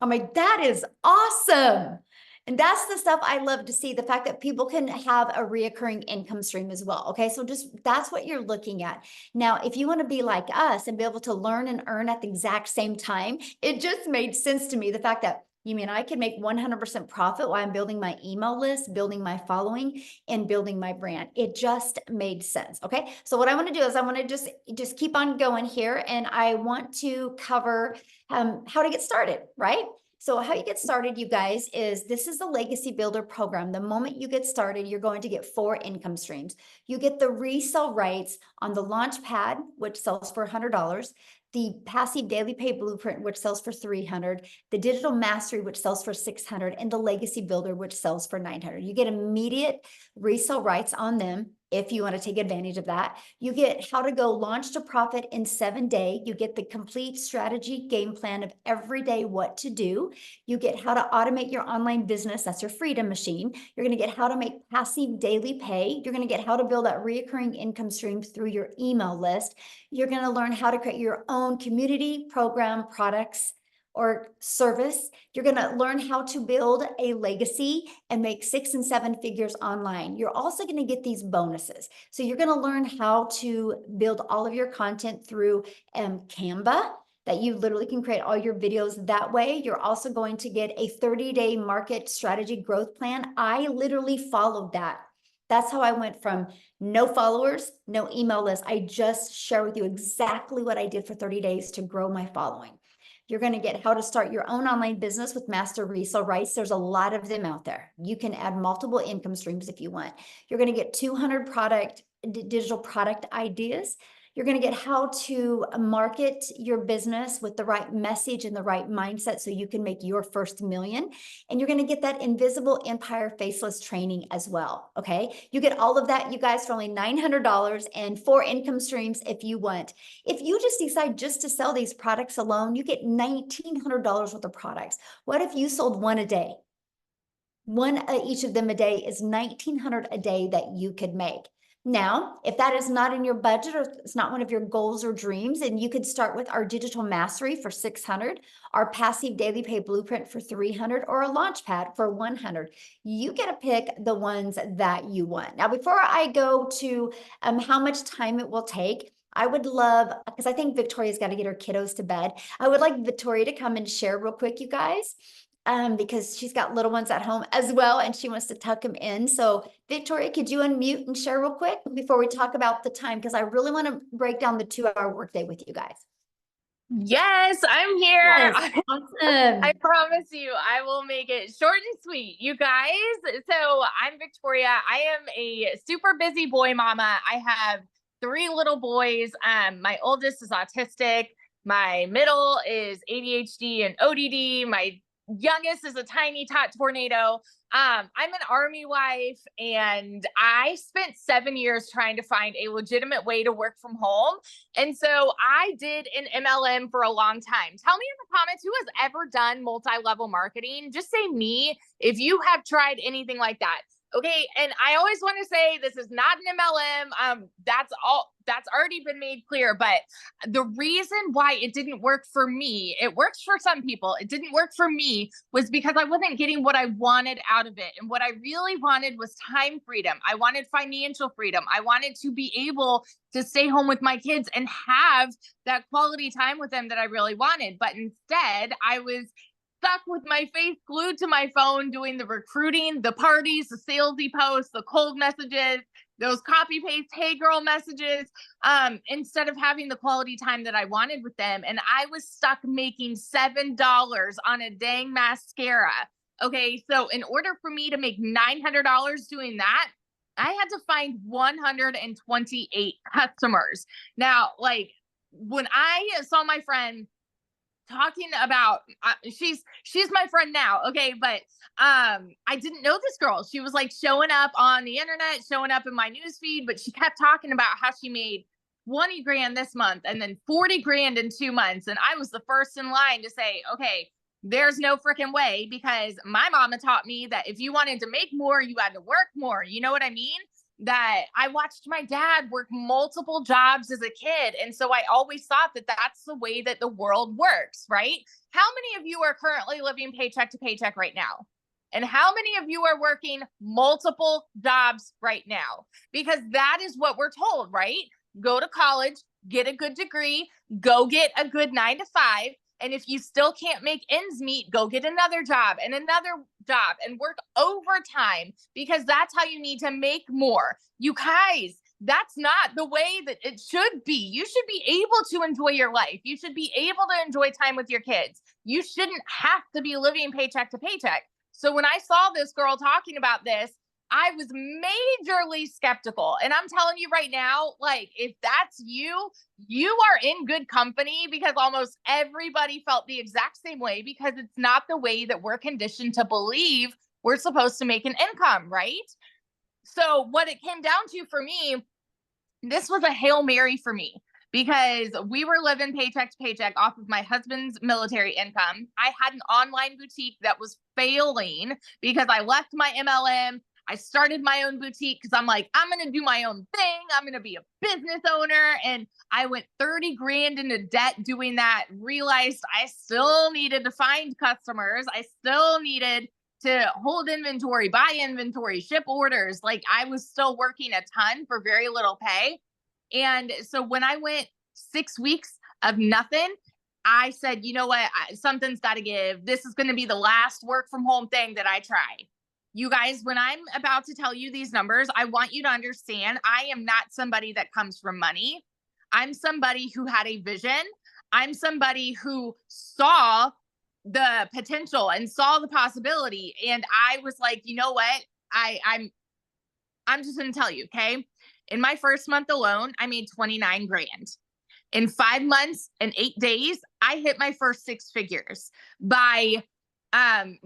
I'm like, that is awesome. And that's the stuff I love to see, the fact that people can have a reoccurring income stream as well. Okay. So just that's what you're looking at. Now, if you want to be like us and be able to learn and earn at the exact same time, it just made sense to me. The fact that you mean I can make 100% profit while I'm building my email list, building my following, and building my brand. It just made sense. Okay. So what I want to do is I want to just keep on going here, and I want to cover how to get started, right? So how you get started, you guys, is this is the Legacy Builder program. The moment you get started, you're going to get 4 income streams. You get the resale rights on the Launchpad, which sells for $100, the Passive Daily Pay Blueprint, which sells for $300, the Digital Mastery, which sells for $600, and the Legacy Builder, which sells for $900. You get immediate resale rights on them if you want to take advantage of that. You get how to go launch to profit in 7 days. You get the complete strategy game plan of every day what to do. You get how to automate your online business. That's your freedom machine. You're going to get how to make passive daily pay. You're going to get how to build that reoccurring income stream through your email list. You're going to learn how to create your own community, program, products, or service. You're going to learn how to build a legacy and make 6 and 7 figures online. You're also going to get these bonuses. So you're going to learn how to build all of your content through Canva, that you literally can create all your videos that way. You're also going to get a 30-day market strategy growth plan. I literally followed that. That's how I went from no followers, no email list. I just share with you exactly what I did for 30 days to grow my following. You're going to get how to start your own online business with master resale rights. There's a lot of them out there. You can add multiple income streams if you want. You're going to get 200 digital product ideas. You're going to get how to market your business with the right message and the right mindset so you can make your first million. And you're going to get that Invisible Empire Faceless training as well. Okay. You get all of that, you guys, for only $900 and 4 income streams if you want. If you just decide just to sell these products alone, you get $1,900 worth of products. What if you sold 1 a day? 1 each of them a day is $1,900 a day that you could make. Now, if that is not in your budget or it's not one of your goals or dreams, then you could start with our Digital Mastery for $600, our Passive Daily Pay Blueprint for $300, or a Launchpad for $100. You get to pick the ones that you want. Now, before I go to how much time it will take, I would love, because I think Victoria's got to get her kiddos to bed. I would like Victoria to come and share real quick, you guys. Because she's got little ones at home as well, and she wants to tuck them in. So Victoria, could you unmute and share real quick before we talk about the time? Because I really want to break down the 2-hour workday with you guys. Yes, I'm here. Yes, awesome. I promise you, I will make it short and sweet, you guys. So I'm Victoria. I am a super busy boy mama. I have 3 little boys. My oldest is autistic. My middle is ADHD and ODD. My youngest is a tiny tot tornado. I'm an Army wife, and I spent 7 years trying to find a legitimate way to work from home. And so I did an MLM for a long time. Tell me in the comments who has ever done multi-level marketing. Just say me if you have tried anything like that. Okay. And I always want to say this is not an MLM. That's already been made clear. But the reason why it didn't work for me, it works for some people, it didn't work for me, was because I wasn't getting what I wanted out of it. And what I really wanted was time freedom. I wanted financial freedom. I wanted to be able to stay home with my kids and have that quality time with them that I really wanted. But instead, I was stuck with my face glued to my phone, doing the recruiting, the parties, the salesy posts, the cold messages, those copy paste, hey girl messages, instead of having the quality time that I wanted with them. And I was stuck making $7 on a dang mascara. Okay. So in order for me to make $900 doing that, I had to find 128 customers. Now, like when I saw my friend talking about, she's my friend now. Okay. But, I didn't know this girl. She was like showing up on the internet, showing up in my newsfeed, but she kept talking about how she made 20 grand this month and then 40 grand in 2 months. And I was the first in line to say, okay, there's no freaking way, because my mama taught me that if you wanted to make more, you had to work more. You know what I mean? That I watched my dad work multiple jobs as a kid. And so I always thought that that's the way that the world works, right? How many of you are currently living paycheck to paycheck right now? And how many of you are working multiple jobs right now? Because that is what we're told, right? Go to college, get a good degree, go get a good 9 to 5. And if you still can't make ends meet, go get another job and work overtime, because that's how you need to make more. You guys, that's not the way that it should be. You should be able to enjoy your life. You should be able to enjoy time with your kids. You shouldn't have to be living paycheck to paycheck. So when I saw this girl talking about this, I was majorly skeptical. And I'm telling you right now, like, if that's you, you are in good company, because almost everybody felt the exact same way, because it's not the way that we're conditioned to believe we're supposed to make an income, right? So what it came down to for me, this was a Hail Mary for me, because we were living paycheck to paycheck off of my husband's military income. I had an online boutique that was failing because I left my MLM. I started my own boutique because I'm like, I'm going to do my own thing. I'm going to be a business owner. And I went 30 grand into debt doing that, realized I still needed to find customers. I still needed to hold inventory, buy inventory, ship orders. Like, I was still working a ton for very little pay. And so when I went 6 weeks of nothing, I said, you know what? Something's got to give. This is going to be the last work from home thing that I try. You guys, when I'm about to tell you these numbers, I want you to understand I am not somebody that comes from money. I'm somebody who had a vision. I'm somebody who saw the potential and saw the possibility. And I was like, you know what? I'm just going to tell you, okay? In my first month alone, I made 29 grand. In 5 months and 8 days, I hit my first 6 figures. By 9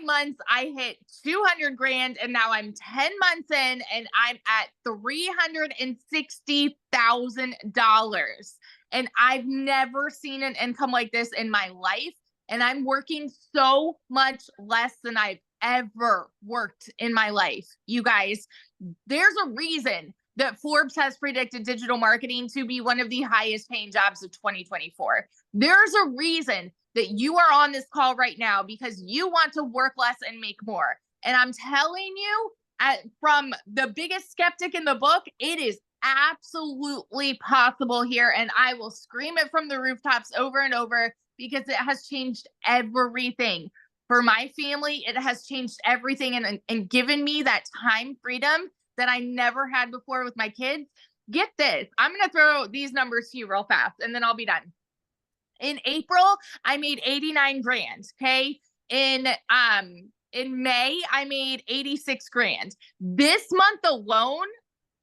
months, I hit 200 grand, and now I'm 10 months in and I'm at $360,000. And I've never seen an income like this in my life. And I'm working so much less than I've ever worked in my life. You guys, there's a reason that Forbes has predicted digital marketing to be one of the highest paying jobs of 2024. There's a reason that you are on this call right now, because you want to work less and make more. And I'm telling you, from the biggest skeptic in the book, it is absolutely possible here. And I will scream it from the rooftops over and over, because it has changed everything. For my family, it has changed everything and given me that time freedom that I never had before with my kids. Get this. I'm going to throw these numbers to you real fast, and then I'll be done. In April, I made 89 grand. Okay. In May, I made 86 grand. This month alone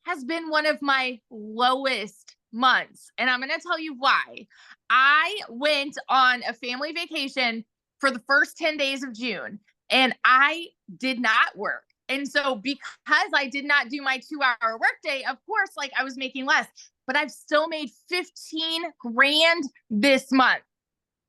has been one of my lowest months. And I'm going to tell you why. I went on a family vacation for the first 10 days of June, and I did not work. And so because I did not do my 2-hour workday, of course, like, I was making less, but I've still made 15 grand this month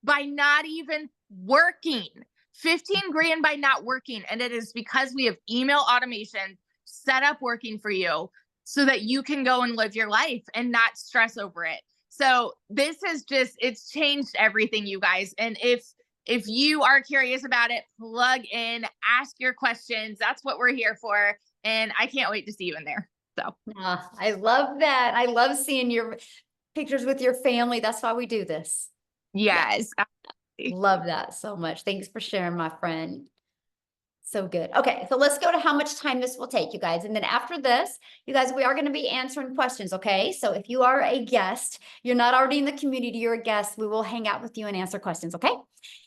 by not even working. 15 grand by not working. And it is because we have email automation set up working for you so that you can go and live your life and not stress over it. So this is just, it's changed everything, you guys. And if you are curious about it, plug in, ask your questions. That's what we're here for. And I can't wait to see you in there. So I love that. I love seeing your pictures with your family. That's why we do this. yes. Love that so much. Thanks for sharing, my friend. So good. Okay, so let's go to how much time this will take, you guys. And then after this, you guys, we are going to be answering questions, okay? So if you are a guest, you're not already in the community, you're a guest, we will hang out with you and answer questions, okay?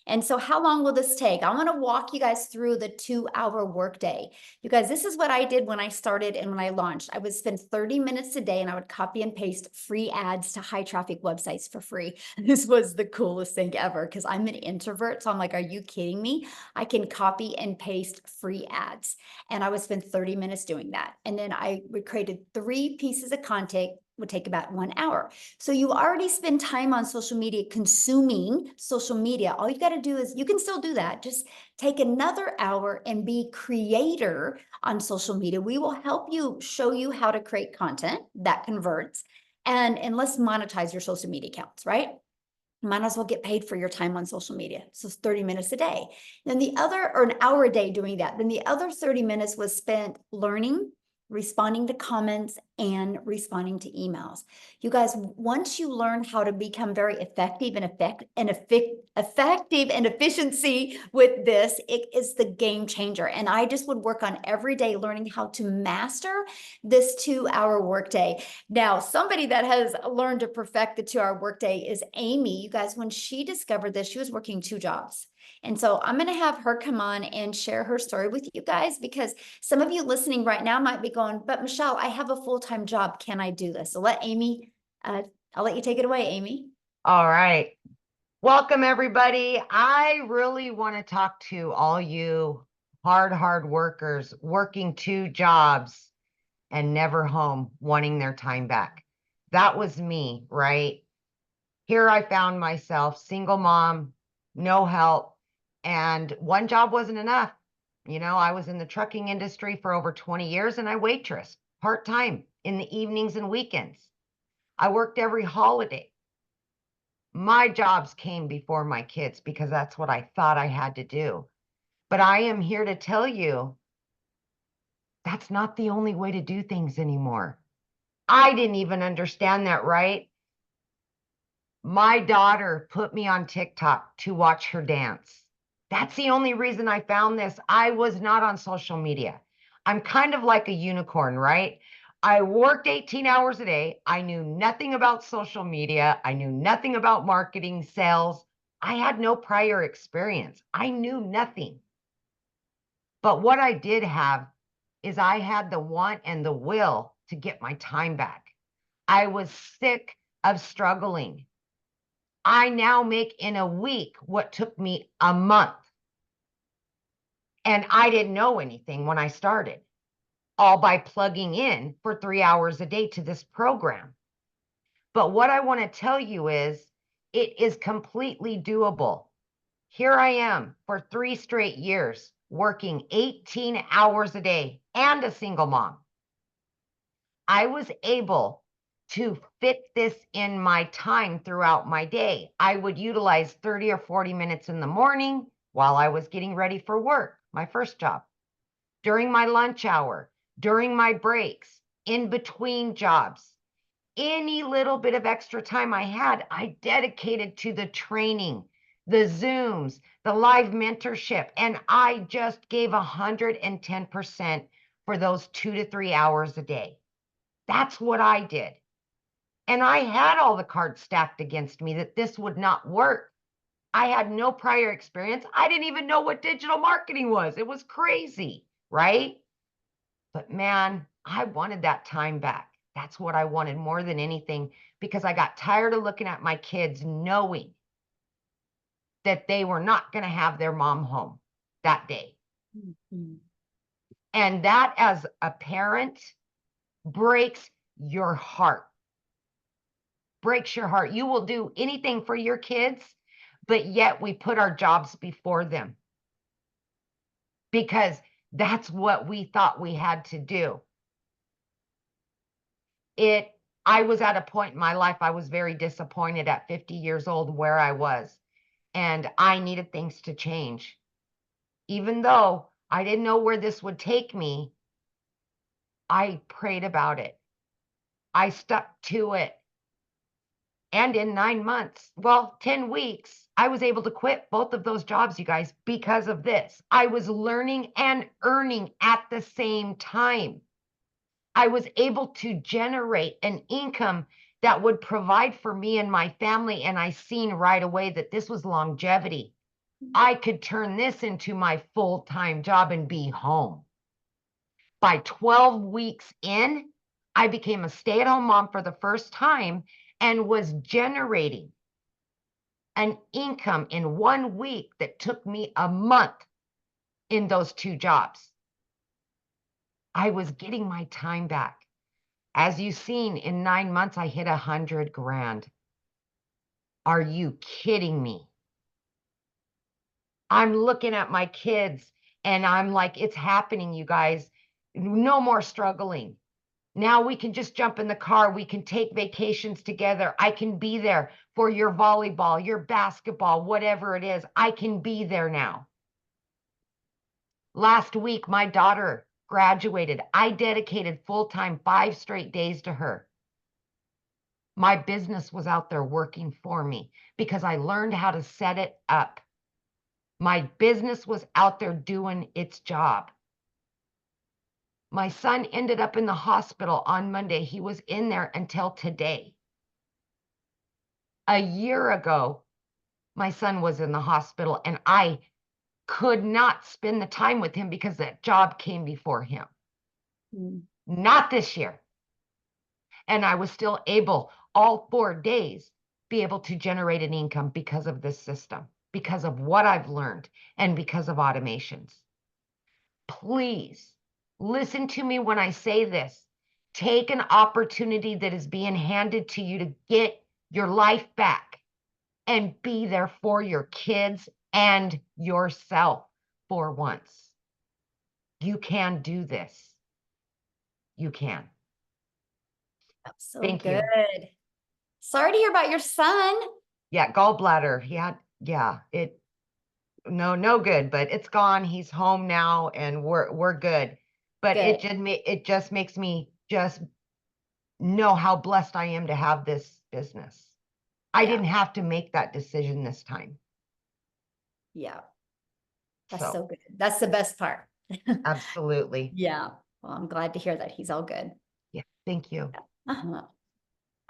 And so how long will this take? I want to walk you guys through the 2-hour workday. You guys, this is what I did when I started and when I launched. I would spend 30 minutes a day and I would copy and paste free ads to high traffic websites for free. This was the coolest thing ever because I'm an introvert. So I'm like, are you kidding me? I can copy and paste free ads. And I would spend 30 minutes doing that. And then I created 3 pieces of content, would take about 1 hour. So you already spend time on social media, consuming social media. All you got to do is, you can still do that. Just take another hour and be creator on social media. We will help you, show you how to create content that converts, and let's monetize your social media accounts, right? might as well get paid for your time on social media. So it's 30 minutes a day. Then the other, or an hour a day doing that. Then the other 30 minutes was spent learning, responding to comments, and responding to emails. You guys, once you learn how to become very effective and efficiency with this, it is the game changer. And I just would work on every day learning how to master this 2-hour workday. Now, somebody that has learned to perfect the 2-hour workday is Amy. You guys, when she discovered this, she was working 2 jobs. And so I'm going to have her come on and share her story with you guys, because some of you listening right now might be going, but Michelle, I have a full-time job. Can I do this? So let Amy, I'll let you take it away, Amy. All right. Welcome, everybody. I really want to talk to all you hard workers working 2 jobs and never home, wanting their time back. That was me, right? Here I found myself, single mom, no help, and 1 job wasn't enough. You know, I was in the trucking industry for over 20 years and I waitressed part-time in the evenings and weekends. I worked every holiday. My jobs came before my kids because that's what I thought I had to do. But I am here to tell you that's not the only way to do things anymore. I didn't even understand that, right? My daughter put me on TikTok to watch her dance. That's the only reason I found this. I was not on social media. I'm kind of like a unicorn, right? I worked 18 hours a day. I knew nothing about social media. I knew nothing about marketing, sales. I had no prior experience. I knew nothing. But what I did have is I had the want and the will to get my time back. I was sick of struggling. I now make in a week what took me a month. And I didn't know anything when I started, all by plugging in for 3 hours a day to this program. But what I want to tell you is it is completely doable. Here I am for 3 straight years, working 18 hours a day and a single mom. I was able to fit this in my time throughout my day. I would utilize 30 or 40 minutes in the morning while I was getting ready for work, my first job, during my lunch hour, during my breaks, in between jobs. Any little bit of extra time I had, I dedicated to the training, the Zooms, the live mentorship, and I just gave 110% for those 2 to 3 hours a day. That's what I did. And I had all the cards stacked against me that this would not work. I had no prior experience. I didn't even know what digital marketing was. It was crazy, right? But man, I wanted that time back. That's what I wanted more than anything, because I got tired of looking at my kids knowing that they were not going to have their mom home that day. Mm-hmm. And that, as a parent, breaks your heart. Breaks your heart. You will do anything for your kids, but yet we put our jobs before them because that's what we thought we had to do. I was at a point in my life, I was very disappointed at 50 years old where I was, and I needed things to change. Even though I didn't know where this would take me, I prayed about it. I stuck to it. And in 9 months, 10 weeks, I was able to quit both of those jobs, you guys, because of this. I was learning and earning at the same time. I was able to generate an income that would provide for me and my family. And I seen right away that this was longevity. I could turn this into my full-time job and be home. By 12 weeks in, I became a stay-at-home mom for the first time and was generating an income in 1 week that took me a month in those 2 jobs. I was getting my time back. As you've seen, in 9 months, I hit 100 grand. Are you kidding me? I'm looking at my kids and I'm like, it's happening, you guys. No more struggling. Now we can just jump in the car. We can take vacations together. I can be there for your volleyball, your basketball, whatever it is. I can be there now. Last week, my daughter graduated. I dedicated full-time 5 straight days to her. My business was out there working for me because I learned how to set it up. My business was out there doing its job. My son ended up in the hospital on Monday. He was in there until today. A year ago, my son was in the hospital and I could not spend the time with him because that job came before him. Not this year. And I was still able, all 4 days, be able to generate an income because of this system, because of what I've learned, and because of automations. Please listen to me when I say this. Take an opportunity that is being handed to you to get your life back and be there for your kids and yourself for once. You can do this. You can. That's so Thank you. good. Sorry to hear about your son. Yeah, gallbladder. He had, no good, but it's gone. He's home now and we're good. But Good. it just makes me just know how blessed I am to have this business. I Yeah. didn't have to make that decision this time. Yeah. That's so good. That's the best part. Absolutely. Yeah. Well, I'm glad to hear that he's all good. Yeah, thank you. Uh-huh.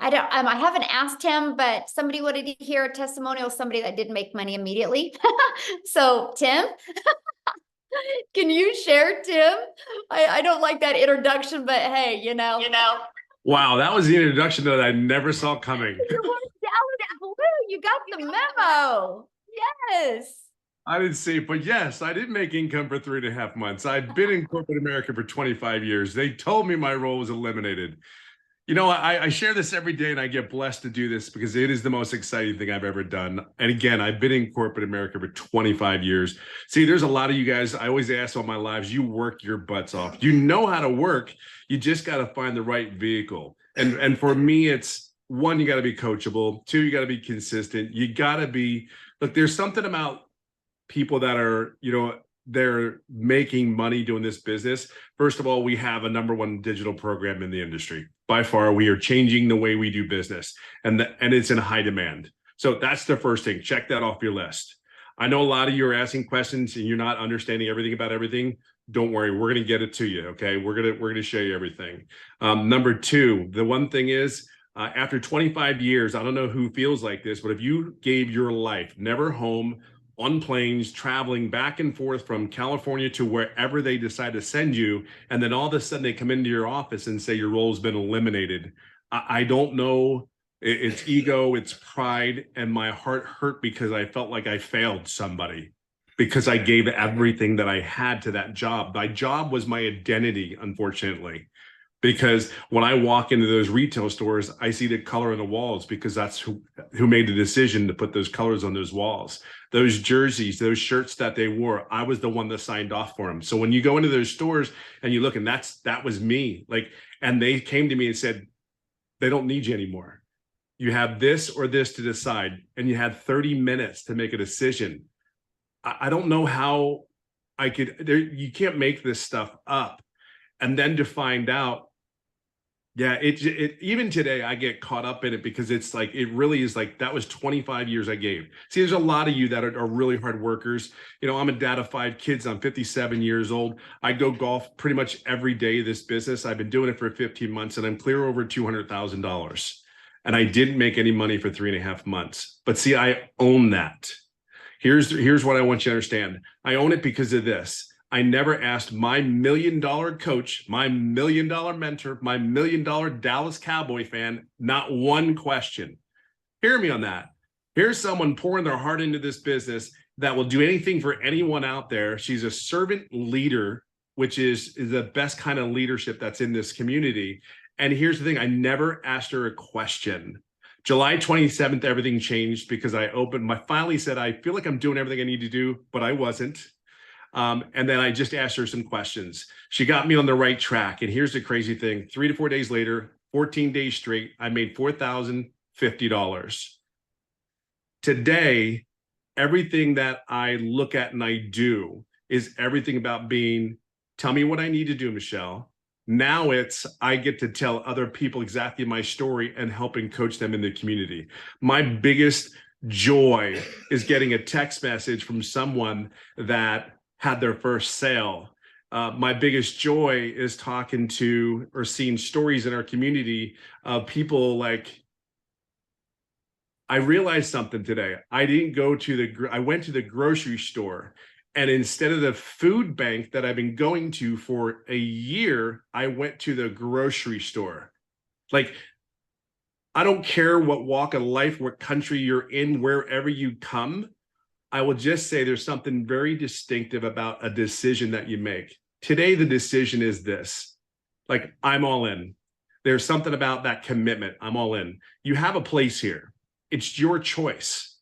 I haven't asked him, but somebody wanted to hear a testimonial of somebody that didn't make money immediately. So Tim, can you share, Tim? I don't like that introduction, but hey, you know. Wow, that was the introduction that I never saw coming. You were out of blue. You got the memo. Yes. I didn't see it, but yes, I did make income for 3.5 months. I've been in corporate America for 25 years. They told me my role was eliminated. You know, I share this every day and I get blessed to do this because it is the most exciting thing I've ever done. And again, I've been in corporate America for 25 years. See, there's a lot of you guys, I always ask all my lives, you work your butts off. You know how to work. You just got to find the right vehicle. And for me, it's 1, you got to be coachable. 2, you got to be consistent. You got to be, look, there's something about people that are, you know, they're making money doing this business. First of all, we have a #1 digital program in the industry. By far, we are changing the way we do business, and it's in high demand. So that's the first thing. Check that off your list. I know a lot of you are asking questions and you're not understanding everything about everything. Don't worry, we're going to get it to you. Okay, we're going to show you everything. #2, the one thing is, after 25 years, I don't know who feels like this, but if you gave your life never home, on planes, traveling back and forth from California to wherever they decide to send you, and then all of a sudden they come into your office and say your role's been eliminated. I don't know. It's ego, it's pride, and my heart hurt because I felt like I failed somebody because I gave everything that I had to that job. My job was my identity, unfortunately. Because when I walk into those retail stores, I see the color on the walls because that's who made the decision to put those colors on those walls. Those jerseys, those shirts that they wore, I was the one that signed off for them. So when you go into those stores and you look, and that was me. Like, and they came to me and said, they don't need you anymore. You have this or this to decide, and you had 30 minutes to make a decision. I don't know how I could. You can't make this stuff up, and then to find out. Yeah, it even today I get caught up in it because it's like, it really is like, that was 25 years I gave. See, there's a lot of you that are really hard workers. You know, I'm a dad of 5 kids. I'm 57 years old. I go golf pretty much every day of this business. I've been doing it for 15 months and I'm clear over $200,000. And I didn't make any money for 3.5 months. But see, I own that. Here's what I want you to understand. I own it because of this. I never asked my $1 million coach, my $1 million mentor, my $1 million Dallas Cowboy fan, not one question. Hear me on that. Here's someone pouring their heart into this business that will do anything for anyone out there. She's a servant leader, which is the best kind of leadership that's in this community. And here's the thing. I never asked her a question. July 27th, everything changed because I finally said, I feel like I'm doing everything I need to do, but I wasn't. And then I just asked her some questions. She got me on the right track. And here's the crazy thing. 3 to 4 days later, 14 days straight, I made $4,050. Today, everything that I look at and I do is everything about being, tell me what I need to do, Michelle. Now it's, I get to tell other people exactly my story and helping coach them in the community. My biggest joy is getting a text message from someone that had their first sale. My biggest joy is talking to or seeing stories in our community of people like, I realized something today. I didn't go to I went to the grocery store, and instead of the food bank that I've been going to for a year, I went to the grocery store. Like, I don't care what walk of life, what country you're in, wherever you come. I will just say there's something very distinctive about a decision that you make. Today, the decision is this. Like, I'm all in. There's something about that commitment. I'm all in. You have a place here. It's your choice.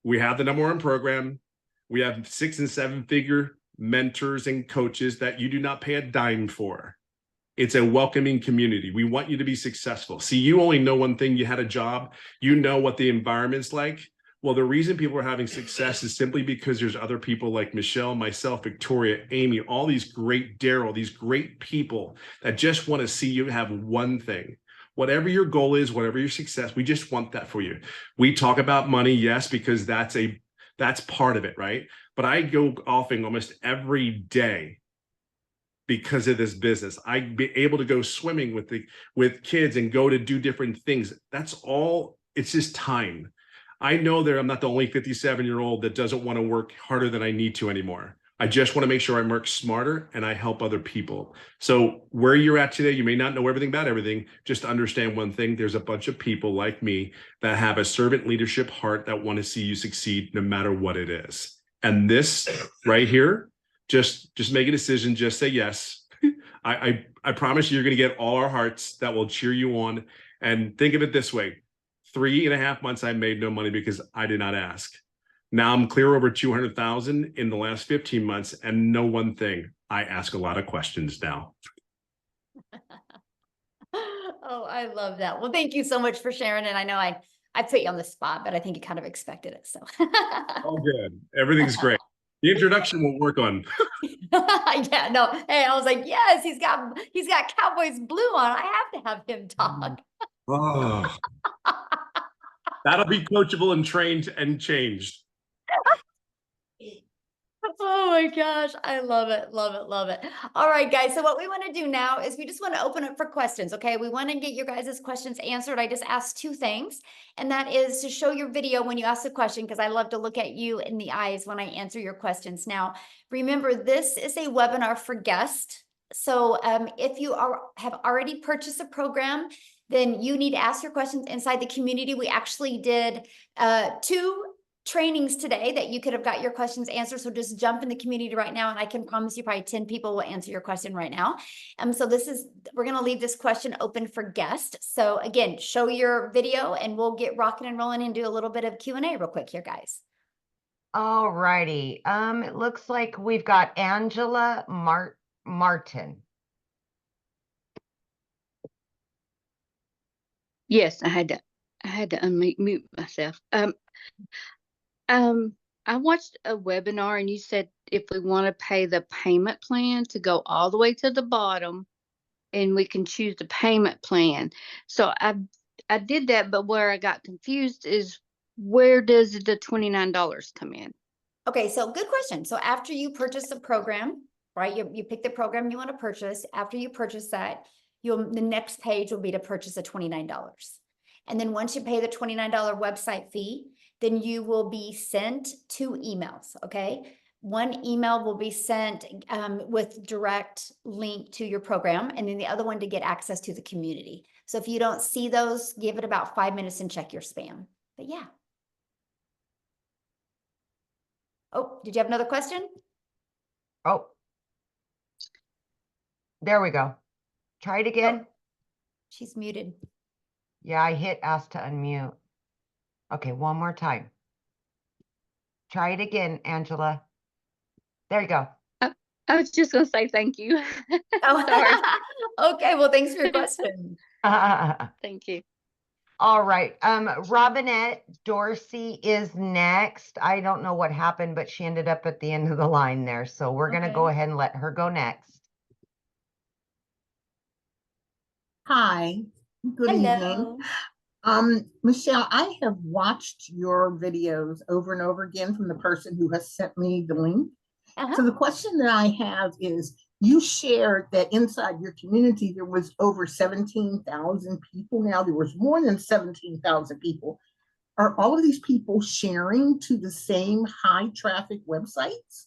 We have the #1 program. We have 6 and 7 figure mentors and coaches that you do not pay a dime for. It's a welcoming community. We want you to be successful. See, you only know one thing. You had a job. You know what the environment's like. Well, the reason people are having success is simply because there's other people like Michelle, myself, Victoria, Amy, all these great Daryl, these great people that just want to see you have one thing. Whatever your goal is, whatever your success, we just want that for you. We talk about money, yes, because that's part of it, right? But I go golfing almost every day because of this business. I'd be able to go swimming with kids and go to do different things. That's all. It's just time. I know that I'm not the only 57-year-old that doesn't want to work harder than I need to anymore. I just want to make sure I work smarter and I help other people. So where you're at today, you may not know everything about everything. Just understand one thing. There's a bunch of people like me that have a servant leadership heart that want to see you succeed no matter what it is. And this right here, just make a decision. Just say yes. I promise you're going to get all our hearts that will cheer you on. And think of it this way. 3.5 months, I made no money because I did not ask. Now I'm clear over 200,000 in the last 15 months, and know one thing, I ask a lot of questions now. Oh, I love that. Well, thank you so much for sharing. And I know I put you on the spot, but I think you kind of expected it. So All good. Everything's great. The introduction will work on. yeah, no. Hey, I was like, yes, he's got Cowboys blue on. I have to have him talk. Oh, that'll be coachable and trained and changed. Oh my gosh, I love it, love it, love it. All right, guys. So what we want to do now is we just want to open up for questions. Okay, we want to get your guys' questions answered. I just asked 2 things, and that is to show your video when you ask a question, because I love to look at you in the eyes when I answer your questions. Now, remember, this is a webinar for guests. So if you have already purchased a program, then you need to ask your questions inside the community. We actually did 2 trainings today that you could have got your questions answered. So just jump in the community right now, and I can promise you probably 10 people will answer your question right now. So we're going to leave this question open for guests. So again, show your video and we'll get rocking and rolling and do a little bit of Q&A real quick here, guys. All righty. It looks like we've got Angela Martin. Yes, I had to unmute myself. I watched a webinar and you said if we want to pay the payment plan to go all the way to the bottom, and we can choose the payment plan. So I did that, but where I got confused is, where does the $29 come in? Okay, so good question. So after you purchase the program, right? You pick the program you want to purchase. After you purchase that, the next page will be to purchase a $29. And then once you pay the $29 website fee, then you will be sent 2 emails, okay? One email will be sent with direct link to your program, and then the other one to get access to the community. So if you don't see those, give it about 5 minutes and check your spam. But yeah. Oh, did you have another question? Oh, there we go. Try it again. Oh, she's muted. Yeah, I hit ask to unmute. Okay, one more time. Try it again, Angela. There you go. I was just gonna say thank you. Oh, okay. Well, thanks for your question. Thank you. All right. Robinette Dorsey is next. I don't know what happened, but she ended up at the end of the line there. So we're going to go Okay. ahead and let her go next. Hi, good evening. Hello. Michelle, I have watched your videos over and over again from the person who has sent me the link. So the question that I have is, you shared that inside your community, there was over 17,000 people. Now there was more than 17,000 people. Are all of these people sharing to the same high traffic websites?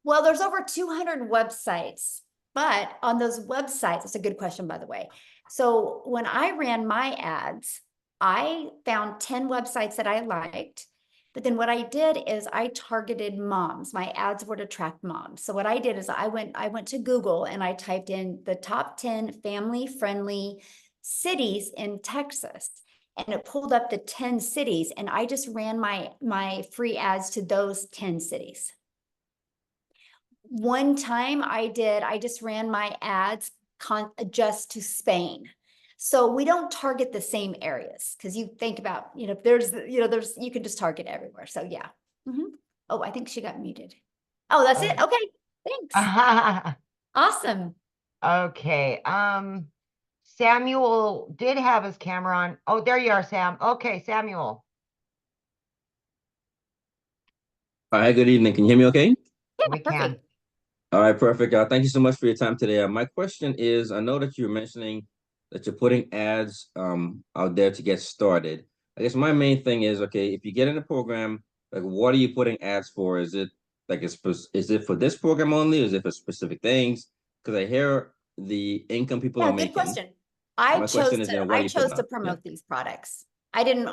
Well, there's over 200 websites, but on those websites, it's a good question, by the way. So when I ran my ads, I found 10 websites that I liked. But then what I did is I targeted moms. My ads were to attract moms. So what I did is I went to Google and I typed in the top 10 family-friendly cities in Texas. And it pulled up the 10 cities, and I just ran my free ads to those 10 cities. One time I just ran my ads just to Spain. So we don't target the same areas, because you think about, you can just target everywhere. So yeah. Oh, I think she got muted. Oh, that's it. Okay. Thanks. Awesome. Okay. Samuel did have his camera on. Oh, there you are, Sam. Okay, Samuel. Hi, good evening. Can you hear me okay? Yeah, We perfect. can. All right, perfect. Thank you so much for your time today. My question is, I know that you were mentioning that you're putting ads out there to get started. I guess my main thing is, okay, if you get in the program, like, what are you putting ads for? Is it like is it for this program only? Is it for specific things? Because I hear the income people are Yeah, good making. question. I My chose question is, what are you to putting out? promote these products. I didn't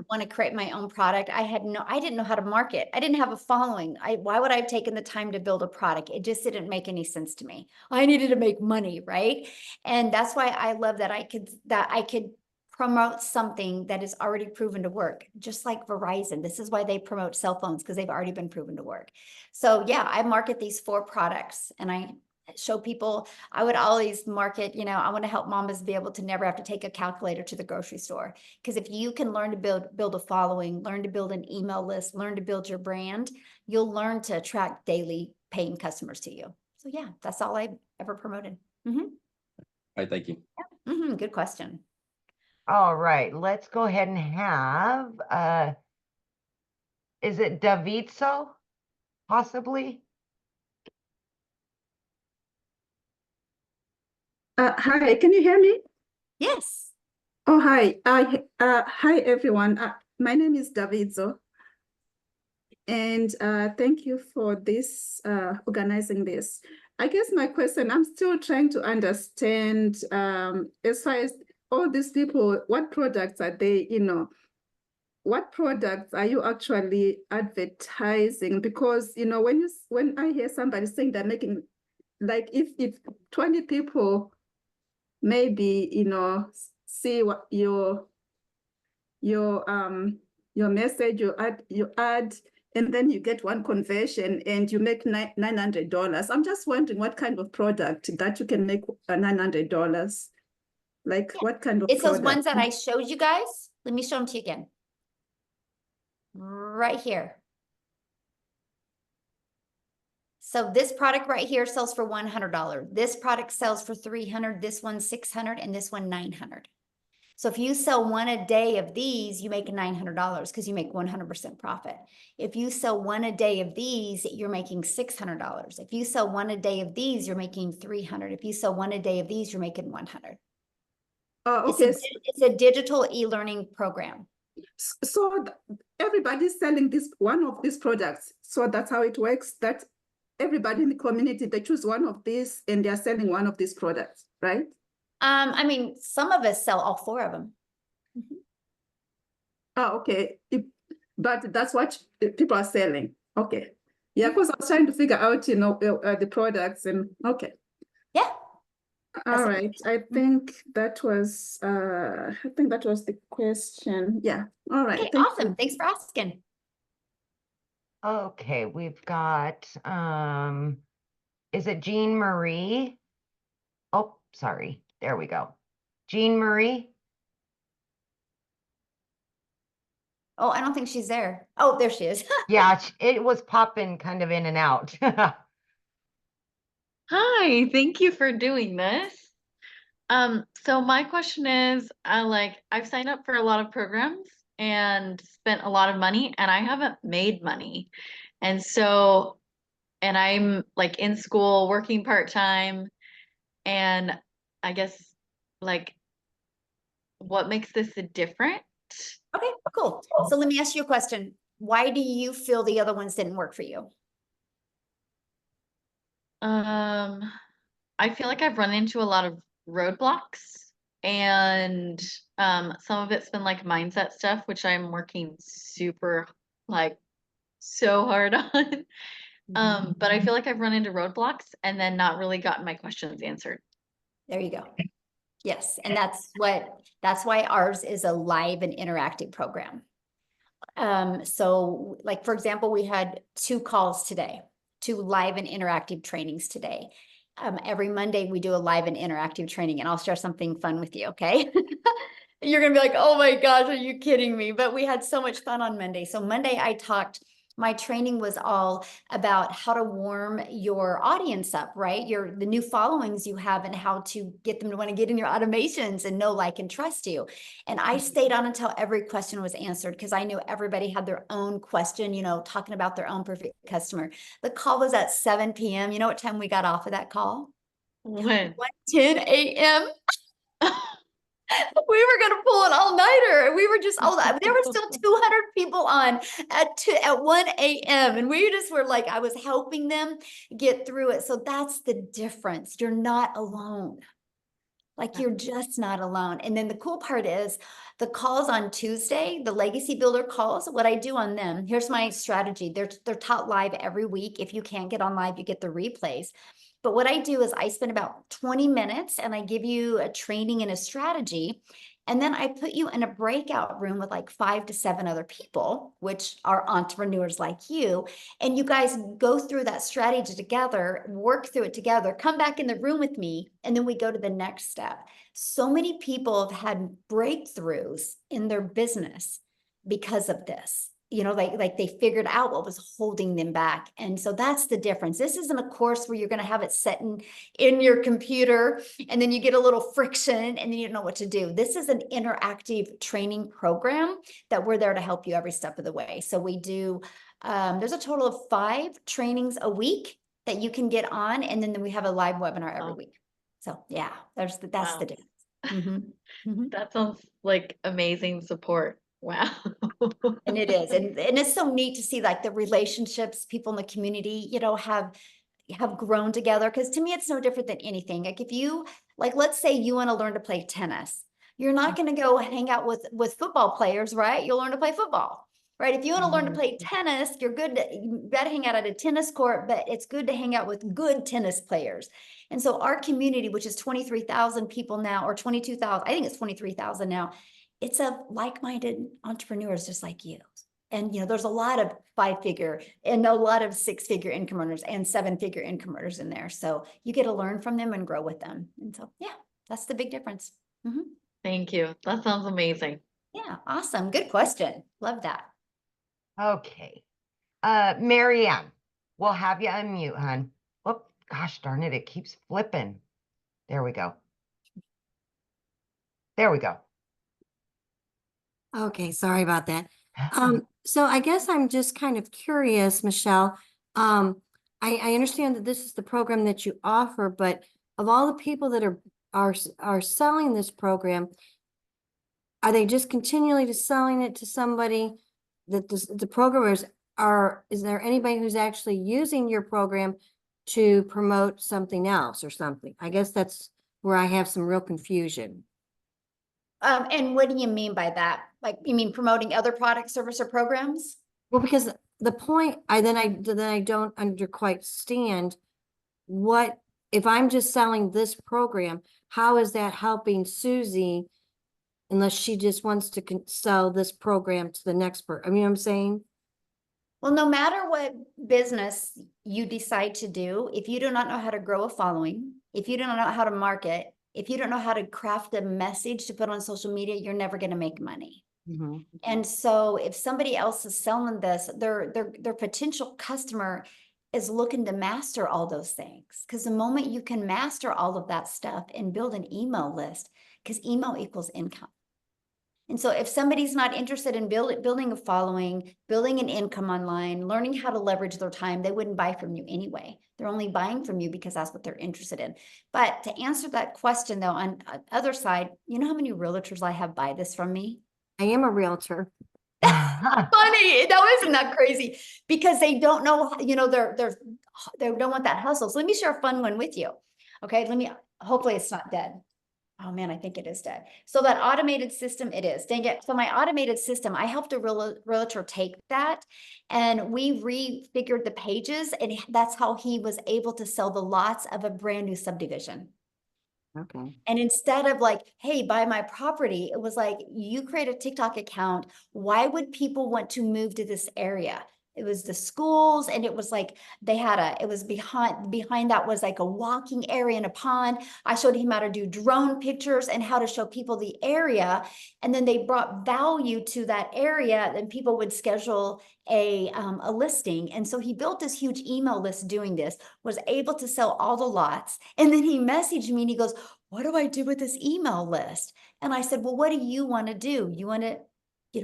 want to create my own product. I didn't know how to market. I didn't have a following. Why would I have taken the time to build a product? It just didn't make any sense to me. I needed to make money, right? And that's why I love that I could promote something that is already proven to work, just like Verizon. This is why they promote cell phones, because they've already been proven to work. So yeah, I market these 4 products, and I show people. I would always market, I want to help mamas be able to never have to take a calculator to the grocery store. Because if you can learn to build a following, learn to build an email list, learn to build your brand, you'll learn to attract daily paying customers to you. So yeah, that's all I've ever promoted. All right, thank you. Good question. All right, let's go ahead and have, is it Davidso, possibly? Hi, can you hear me? Yes. Oh, hi. Hi, everyone. My name is Davidzo. And thank you for this, organizing this. I guess my question, I'm still trying to understand, as far as all these people, what products are they, what products are you actually advertising? Because, when I hear somebody saying they're making, like if 20 people maybe, see what your message, you add, and then you get one conversion and you make $900. I'm just wondering what kind of product that you can make $900. Like what kind of It's those product? ones that I showed you guys. Let me show them to you again. Right here. So this product right here sells for $100. This product sells for $300. This one $600, and this one $900. So if you sell one a day of these, you make $900 because you make 100% profit. If you sell one a day of these, you're making $600. If you sell one a day of these, you're making $300. If you sell one a day of these, you're making $100. Oh, okay. It's a digital e-learning program. So everybody's selling one of these products. So that's how it works. That everybody in the community, they choose one of these and they're selling one of these products, right? I mean, some of us sell all 4 of them. Oh, okay. But that's what people are selling. Okay. Yeah, because I was trying to figure out, the products and okay. Yeah. All right. I think that was the question. Yeah. All right. Okay, Thank awesome. you. Thanks for asking. Okay, we've got, is it Jean Marie? Oh, sorry. There we go. Jean Marie. Oh, I don't think she's there. Oh, there she is. Yeah, it was popping kind of in and out. Hi, thank you for doing this. So my question is, I've signed up for a lot of programs and spent a lot of money and I haven't made money. And so, and I'm like in school working part-time and I guess like what makes this different? Okay, cool. So let me ask you a question. Why do you feel the other ones didn't work for you? I feel like I've run into a lot of roadblocks and some of it's been like mindset stuff, which I'm working super like so hard on. But I feel like I've run into roadblocks and then not really gotten my questions answered. There you go. Yes, and that's why ours is a live and interactive program. So like, for example, we had 2 calls today, 2 live and interactive trainings today. Every Monday we do a live and interactive training, and I'll share something fun with you, okay? You're gonna be like, oh my gosh, are you kidding me? But we had so much fun on Monday. So Monday my training was all about how to warm your audience up, right? The new followings you have and how to get them to want to get in your automations and know, like, and trust you. And I stayed on until every question was answered because I knew everybody had their own question, talking about their own perfect customer. The call was at 7 p.m. You know what time we got off of that call? When? 10 a.m. We were gonna pull an all-nighter. We were just there were still 200 people on at 1 a.m. and we just were like, I was helping them get through it. So that's the difference. You're not alone. Like, you're just not alone. And then the cool part is the calls on Tuesday, the Legacy Builder calls, what I do on them, here's my strategy. They're taught live every week. If you can't get on live, you get the replays. But what I do is I spend about 20 minutes and I give you a training and a strategy. And then I put you in a breakout room with like 5 to 7 other people, which are entrepreneurs like you. And you guys go through that strategy together, work through it together, come back in the room with me, and then we go to the next step. So many people have had breakthroughs in their business because of this. Like they figured out what was holding them back. And so that's the difference. This isn't a course where you're going to have it set in your computer and then you get a little friction and then you don't know what to do. This is an interactive training program that we're there to help you every step of the way. So we do, there's a total of 5 trainings a week that you can get on. And then we have a live webinar every week. So yeah, that's the difference. Mm-hmm. That sounds like amazing support. Wow. And it is. And it's so neat to see like the relationships people in the community, have grown together. Because to me, it's no different than anything. Like if you, let's say you want to learn to play tennis, you're not going to go hang out with football players, right? You'll learn to play football, right? If you want to learn to play tennis, you got to hang out at a tennis court, but it's good to hang out with good tennis players. And so our community, which is 23,000 people now, or 22,000, I think it's 23,000 now, it's of like-minded entrepreneurs just like you. And, there's a lot of 5-figure and a lot of 6-figure income earners and 7-figure income earners in there. So you get to learn from them and grow with them. And so, yeah, that's the big difference. Mm-hmm. Thank you. That sounds amazing. Yeah, awesome. Good question. Love that. Okay. Marianne, we'll have you unmute, hon. Oh, gosh darn it. It keeps flipping. There we go. There we go. Okay, sorry about that. So I guess I'm just kind of curious, Michelle. I understand that this is the program that you offer, but of all the people that are selling this program, are they just continually just selling it to somebody that the programmers is there anybody who's actually using your program to promote something else or something? I guess that's where I have some real confusion. And what do you mean by that? Like, you mean promoting other product, service, or programs? Well, because the point I don't quite stand what if I'm just selling this program, how is that helping Susie unless she just wants to sell this program to the next person? I mean, what I'm saying? Well, no matter what business you decide to do, if you do not know how to grow a following, if you do not know how to market, if you don't know how to craft a message to put on social media, you're never going to make money. And so if somebody else is selling this, their potential customer is looking to master all those things. Because the moment you can master all of that stuff and build an email list, because email equals income. And so if somebody's not interested in building a following, building an income online, learning how to leverage their time, they wouldn't buy from you anyway. They're only buying from you because that's what they're interested in. But to answer that question though, on the other side, you know how many realtors I have buy this from me? I am a realtor. Funny. That wasn't that crazy because they don't know, you know, they don't want that hustle. So let me share a fun one with you. Okay. Hopefully it's not dead. Oh man, I think it is dead. So that automated system, it is. Dang it. So my automated system, I helped a realtor take that and we refigured the pages and that's how he was able to sell the lots of a brand new subdivision. Okay. And instead of like, hey, buy my property, it was like, you create a TikTok account. Why would people want to move to this area? It was the schools and it was like, it was behind that was like a walking area and a pond. I showed him how to do drone pictures and how to show people the area. And then they brought value to that area and people would schedule a listing. And so he built this huge email list doing this, was able to sell all the lots. And then he messaged me and he goes, what do I do with this email list? And I said, well, what do you want to do? You want to,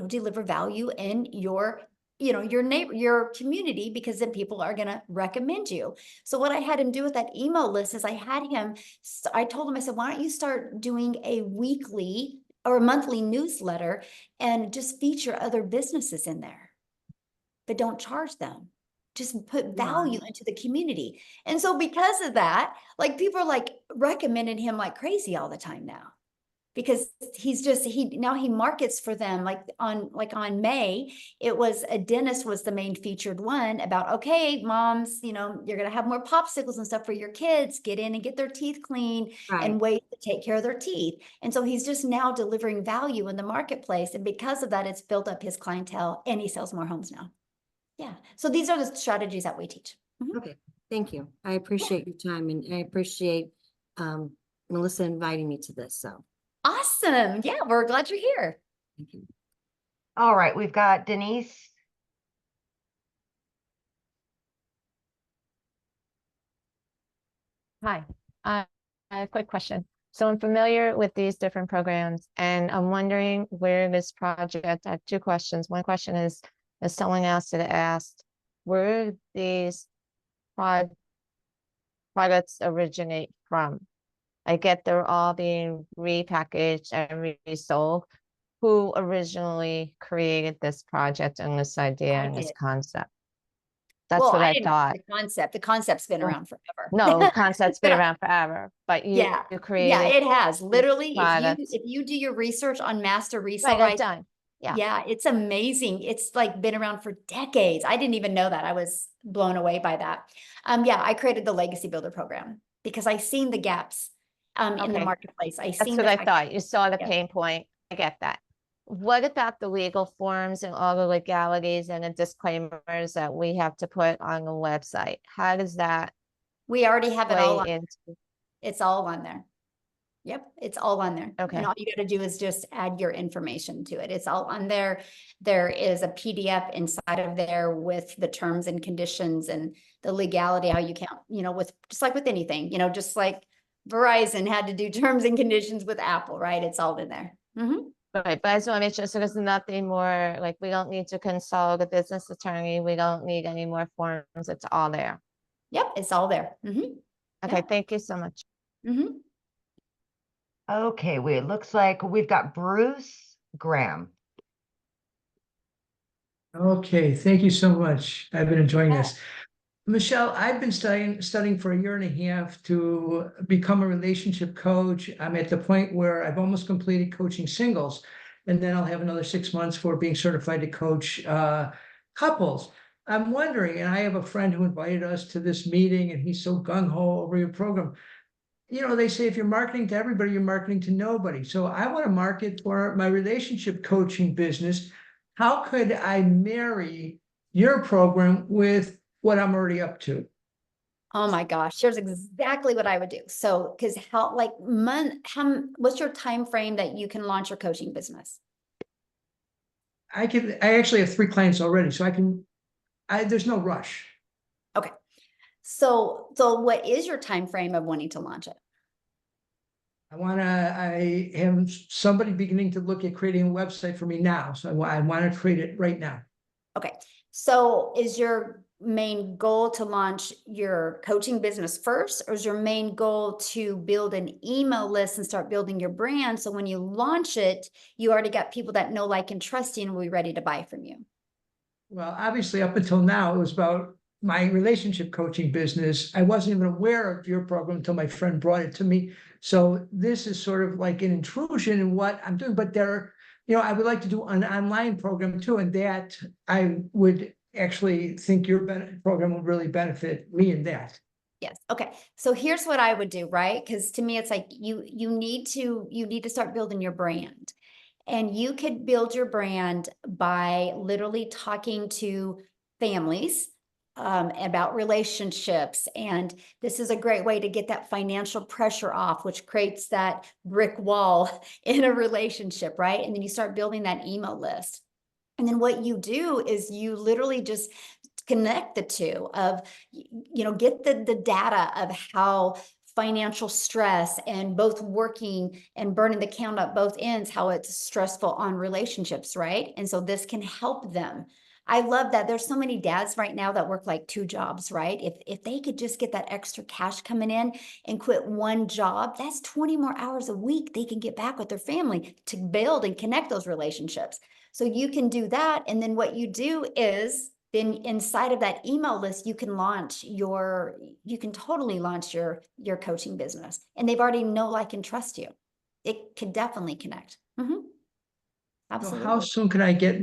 deliver value in your your neighbor, your community, because then people are going to recommend you. So what I had him do with that email list is I told him, I said, why don't you start doing a weekly or a monthly newsletter and just feature other businesses in there, but don't charge them. Just put value into the community. And so because of that, like people are like recommending him like crazy all the time now. Because now he markets for them like on May, it was a dentist was the main featured one about, okay, moms, you're going to have more popsicles and stuff for your kids, get in and get their teeth clean and ways to take care of their teeth. And so he's just now delivering value in the marketplace. And because of that, it's built up his clientele and he sells more homes now. Yeah. So these are the strategies that we teach. Okay. Thank you. I appreciate your time and I appreciate Melissa inviting me to this. So. Awesome. Yeah, we're glad you're here. Thank you. All right, we've got Denise. Hi, I have a quick question. So I'm familiar with these different programs and I'm wondering where this project, I have two questions. One question is, as someone else had asked, where these products originate from? I get they're all being repackaged and resold. Who originally created this project and this idea and this concept? That's what I thought. The concept's been around forever. No, the concept's been around forever, but you created. Yeah, it has. Literally, if you do your research on master resale rights, done. Yeah, it's amazing. It's like been around for decades. I didn't even know that. I was blown away by that. I created the Legacy Builder program because I seen the gaps in the marketplace. That's what I thought. You saw the pain point. I get that. What about the legal forms and all the legalities and the disclaimers that we have to put on the website? How does that? We already have it all on. It's all on there. Yep, it's all on there. Okay. And all you got to do is just add your information to it. It's all on there. There is a PDF inside of there with the terms and conditions and the legality, how you can't, with just like with anything, just like Verizon had to do terms and conditions with Apple, right? It's all in there. Right, but I just want to make sure, so there's nothing more, like we don't need to consult a business attorney. We don't need any more forms. It's all there. Yep, it's all there. Okay, thank you so much. Okay, it looks like we've got Bruce Graham. Okay, thank you so much. I've been enjoying this. Michelle, I've been studying for 1.5 years to become a relationship coach. I'm at the point where I've almost completed coaching singles, and then I'll have another 6 months for being certified to coach couples. I'm wondering, and I have a friend who invited us to this meeting, and he's so gung-ho over your program. They say if you're marketing to everybody, you're marketing to nobody. So I want to market for my relationship coaching business. How could I marry your program with what I'm already up to? Oh my gosh, here's exactly what I would do. So, because what's your time frame that you can launch your coaching business? I actually have 3 clients already, so there's no rush. Okay. So what is your time frame of wanting to launch it? I have somebody beginning to look at creating a website for me now. So I want to create it right now. Okay. So is your main goal to launch your coaching business first, or is your main goal to build an email list and start building your brand? So when you launch it, you already got people that know, like, and trust you and will be ready to buy from you. Well, obviously up until now, it was about my relationship coaching business. I wasn't even aware of your program until my friend brought it to me. So this is sort of like an intrusion in what I'm doing, but I would like to do an online program too. And that I would actually think your program would really benefit me in that. Yes. Okay. So here's what I would do, right? Because to me, it's like you need to start building your brand. And you could build your brand by literally talking to families about relationships. And this is a great way to get that financial pressure off, which creates that brick wall in a relationship, right? And then you start building that email list. And then what you do is you literally just connect the two of, get the data of how financial stress and both working and burning the count at both ends, how it's stressful on relationships, right? And so this can help them. I love that there's so many dads right now that work like 2 jobs, right? If they could just get that extra cash coming in and quit one job, that's 20 more hours a week they can get back with their family to build and connect those relationships. So you can do that. And then what you do is then inside of that email list, you can totally launch your coaching business. And they've already know, like, and trust you. It could definitely connect. Absolutely. So how soon can I get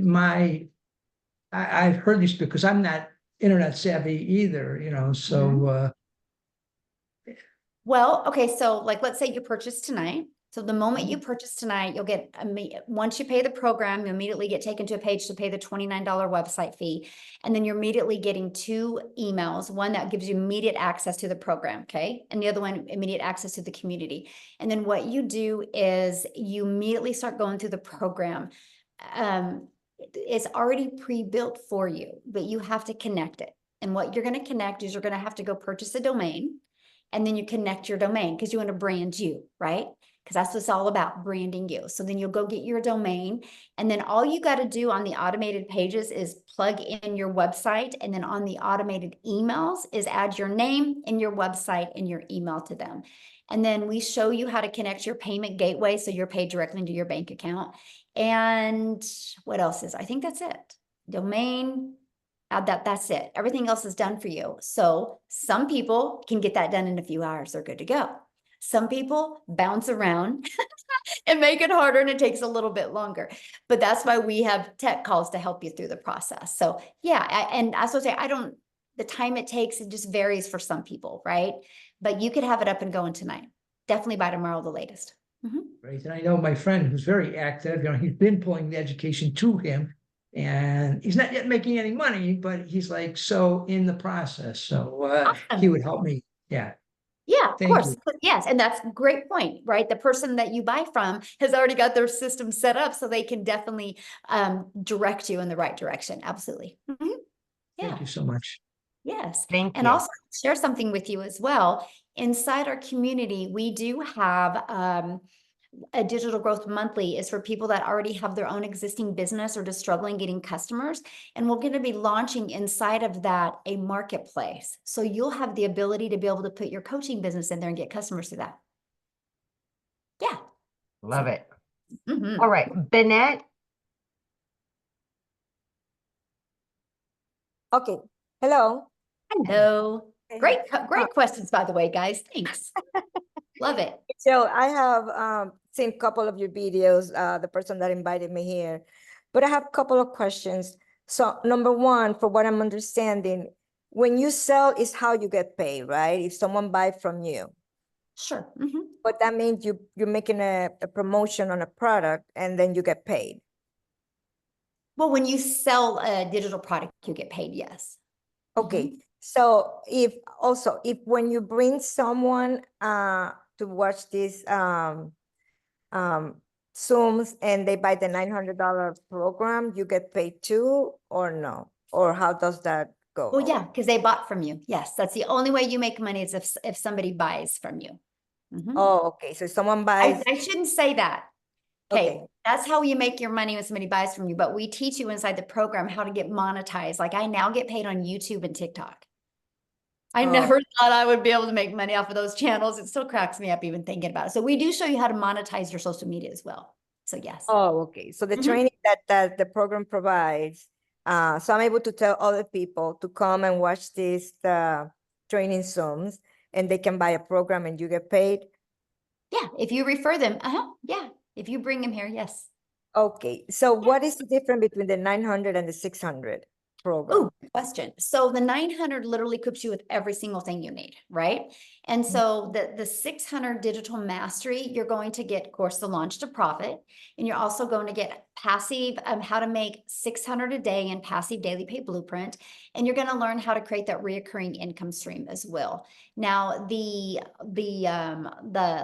I've heard these because I'm not internet savvy either, so. Well, okay. So like, let's say you purchase tonight. So the moment you purchase tonight, you'll get, once you pay the program, you immediately get taken to a page to pay the $29 website fee. And then you're immediately getting 2 emails, one that gives you immediate access to the program. Okay. And the other one, immediate access to the community. And then what you do is you immediately start going through the program. It's already pre-built for you, but you have to connect it. And what you're going to connect is you're going to have to go purchase a domain, and then you connect your domain because you want to brand you, right? Because that's what it's all about, branding you. So then you'll go get your domain, and then all you got to do on the automated pages is plug in your website. And then on the automated emails is add your name and your website and your email to them. And then we show you how to connect your payment gateway so you're paid directly into your bank account. And what else I think that's it. Domain, add that's it. Everything else is done for you. So some people can get that done in a few hours. They're good to go. Some people bounce around and make it harder, and it takes a little bit longer. But that's why we have tech calls to help you through the process. So yeah, and I was say, the time it takes, it just varies for some people, right? But you could have it up and going tonight. Definitely by tomorrow, the latest. Right. And I know my friend who's very active, he's been pulling the education to him, and he's not yet making any money, but he's like so in the process. So Awesome. He would help me. Yeah. Yeah, of Thank course. you. Yes. And that's a great point, right? The person that you buy from has already got their system set up, so they can definitely direct you in the right direction. Absolutely. Yeah. Thank you so much. Yes. Thank And you. also share something with you as well. Inside our community, we do have a Digital Growth Monthly is for people that already have their own existing business or just struggling getting customers. And we're going to be launching inside of that a marketplace. So you'll have the ability to be able to put your coaching business in there and get customers through that. Yeah. Love it. All right, Bennett. Okay. Hello. Hello. Great questions, by the way, guys. Thanks. Love it. So I have seen a couple of your videos, the person that invited me here, but I have a couple of questions. So number one, for what I'm understanding, when you sell is how you get paid, right? If someone buy from you. Sure. But that means you're making a promotion on a product and then you get paid. Well, when you sell a digital product, you get paid, yes. Okay, so if when you bring someone to watch these Zooms and they buy the $900 program, you get paid too, or no? Or how does that go? Well, yeah, because they bought from you. Yes, that's the only way you make money is if somebody buys from you. Oh, okay. So someone buys. I shouldn't say that. Okay. Okay, that's how you make your money when somebody buys from you. But we teach you inside the program how to get monetized. Like I now get paid on YouTube and TikTok. I never thought I would be able to make money off of those channels. It still cracks me up even thinking about it. So we do show you how to monetize your social media as well. So yes. Oh, okay. So the training that the program provides, so I'm able to tell other people to come and watch these training Zooms, and they can buy a program and you get paid. Yeah, if you refer them, yeah. If you bring them here, yes. Okay, so what is the difference between the 900 and the 600 program? Oh, question. So the 900 literally equips you with every single thing you need, right? And so the 600 digital mastery, you're going to get, of course, the launch to profit, and you're also going to get passive, how to make 600 a day in passive daily pay blueprint, and you're going to learn how to create that reoccurring income stream as well. Now, the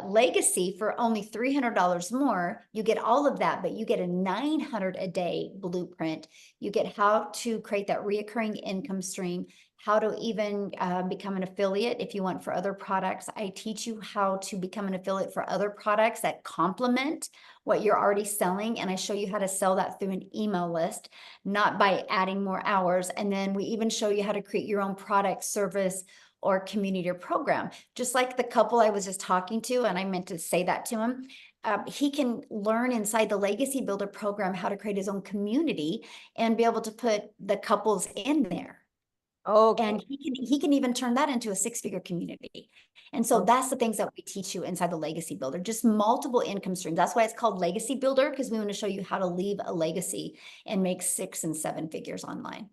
legacy for only $300 more, you get all of that, but you get a 900 a day blueprint. You get how to create that reoccurring income stream, how to even become an affiliate if you want for other products. I teach you how to become an affiliate for other products that complement what you're already selling. And I show you how to sell that through an email list, not by adding more hours. And then we even show you how to create your own product, service, or community or program. Just like the couple I was just talking to, and I meant to say that to him. He can learn inside the Legacy Builder program how to create his own community and be able to put the couples in there. Oh, and he can even turn that into a six-figure community. And so that's the things that we teach you inside the Legacy Builder, just multiple income streams. That's why it's called Legacy Builder, because we want to show you how to leave a legacy and make 6 and 7 figures online.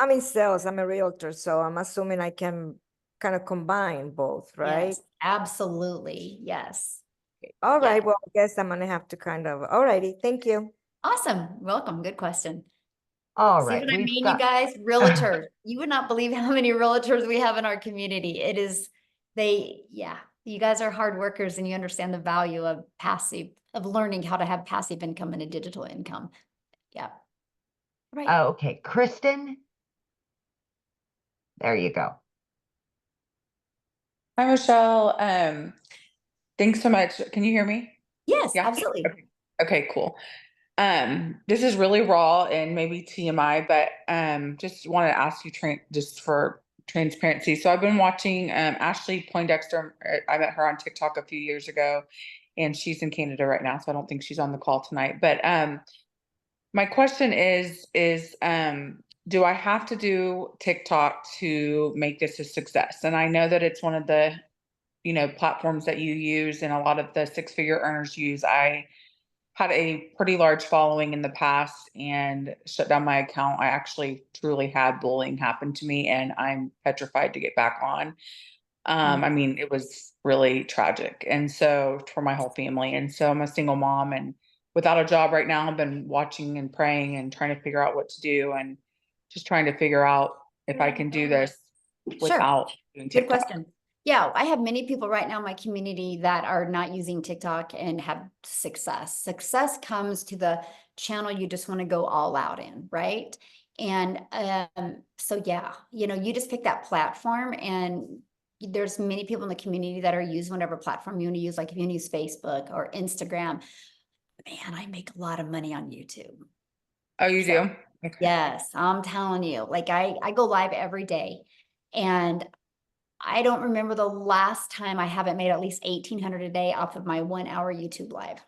I'm in sales. I'm a realtor, so I'm assuming I can kind of combine both, right? Yes, absolutely. Yes. All right. Well, I guess I'm gonna have to kind of. All righty. Thank you. Awesome. Welcome. Good question. All See right. what I we've mean, got- you guys? Realtors. You would not believe how many realtors we have in our community. It is, you guys are hard workers and you understand the value of learning how to have passive income and a digital income. Yeah. Right. Oh, okay. Kristen. There you go. Hi, Michelle. Thanks so much. Can you hear me? Yes, Yeah. absolutely. Okay, cool. This is really raw and maybe TMI, but just want to ask you just for transparency. So I've been watching Ashley Poindexter. I met her on TikTok a few years ago, and she's in Canada right now, so I don't think she's on the call tonight. But my question is do I have to do TikTok to make this a success? And I know that it's one of the platforms that you use and a lot of the 6-figure earners use. I had a pretty large following in the past and shut down my account. I actually truly had bullying happen to me, and I'm petrified to get back on. I mean, it was really tragic. And so for my whole family. And so I'm a single mom and without a job right now. I've been watching and praying and trying to figure out what to do and just trying to figure out if I can do this without doing Good TikTok. question. Yeah, I have many people right now in my community that are not using TikTok and have success. Success comes to the channel you just want to go all out in, right? And so yeah, you just pick that platform, and there's many people in the community that are using whatever platform you want to use. Like if you want to use Facebook or Instagram, man, I make a lot of money on YouTube. Oh, you do? Okay. Yes, I'm telling you, like I go live every day, and I don't remember the last time I haven't made at least 1,800 a day off of my 1-hour YouTube live.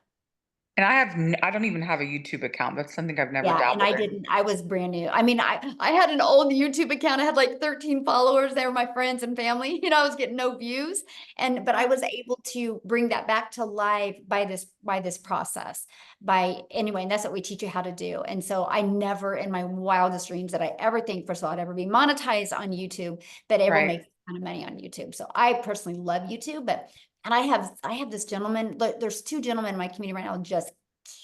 And I don't even have a YouTube account. That's something I've never Yeah, dabbled and in. I was brand new. I mean, I had an old YouTube account. I had like 13 followers. They were my friends and family. I was getting no views. But I was able to bring that back to live by this process. Anyway, and that's what we teach you how to do. And so I never in my wildest dreams that I ever think, first of all, I'd ever be monetized on YouTube, but ever make a ton of money on YouTube. So I personally love YouTube, and I have this gentleman, there's 2 gentlemen in my community right now just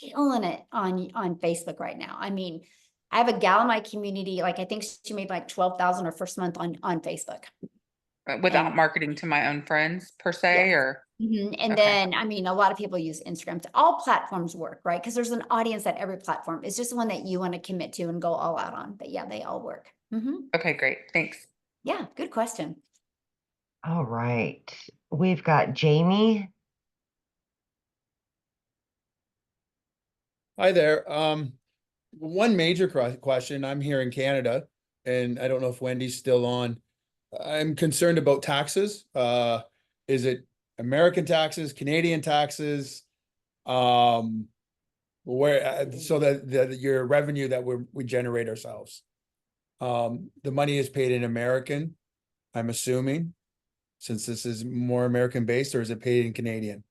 killing it on Facebook right now. I mean, I have a gal in my community, like I think she made like 12,000 her first month on Facebook. Without And marketing to my own friends per se, yes. or And okay. then, I mean, a lot of people use Instagram. All platforms work, right? Because there's an audience at every platform. It's just one that you want to commit to and go all out on. But yeah, they all work. Okay, great. Thanks. Yeah, good question. All right. We've got Jamie. Hi there. One major question. I'm here in Canada, and I don't know if Wendy's still on. I'm concerned about taxes. Is it American taxes, Canadian taxes? Where so that your revenue that we generate ourselves. The money is paid in American, I'm assuming, since this is more American based, or is it paid in Canadian?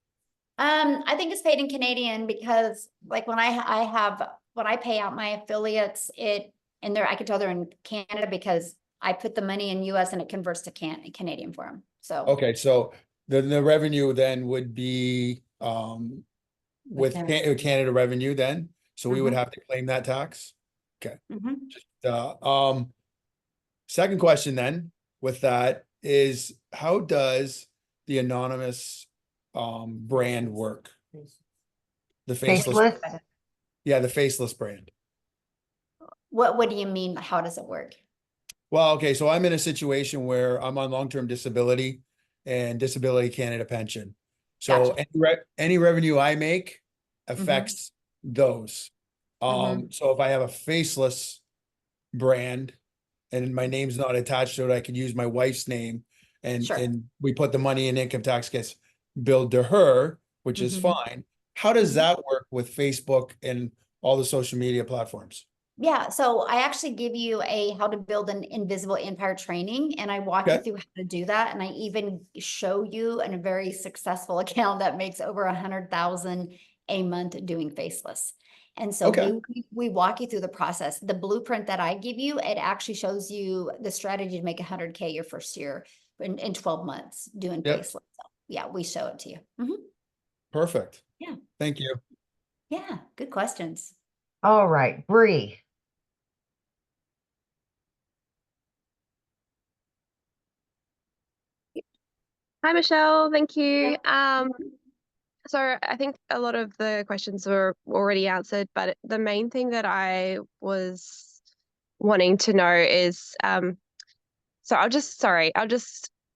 I think it's paid in Canadian because like when I pay out my affiliates, I can tell they're in Canada because I put the money in US and it converts to Canadian for them. So Okay, so the revenue then would be with Canada revenue then, so we would have to claim that tax. Okay. Second question then with that is, how does the anonymous brand work? The faceless. Yeah, the faceless brand. What do you mean? How does it work? Well, okay, so I'm in a situation where I'm on long-term disability and Disability Canada pension. So any revenue I make affects those. So if I have a faceless brand and my name's not attached to it, I can use my wife's name and we put the money in, income tax gets billed to her, which is fine. How does that work with Facebook and all the social media platforms? Yeah, so I actually give you a how to build an invisible empire training, and I walk you through how to do that. And I even show you a very successful account that makes over 100,000 a month doing faceless. And so we walk you through the process. The blueprint that I give you, it actually shows you the strategy to make 100K your first year in 12 months doing faceless. So yeah, we show it to you. Perfect. Yeah. Thank you. Yeah, good questions. All right, Bree. Hi, Michelle. Thank you. So I think a lot of the questions were already answered, but the main thing that I was wanting to know is, so I'll just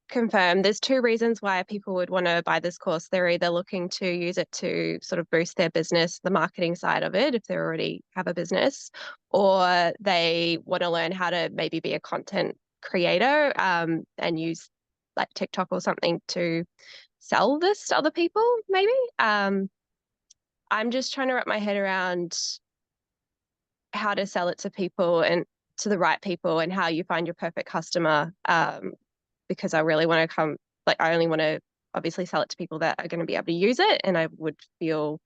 confirm there's two reasons why people would want to buy this course. They're either looking to use it to sort of boost their business, the marketing side of it, if they already have a business, or they want to learn how to maybe be a content creator and use like TikTok or something to sell this to other people, maybe. I'm just trying to wrap my head around how to sell it to people and to the right people and how you find your perfect customer. Because I really want to I only want to obviously sell it to people that are going to be able to use it. And I would feel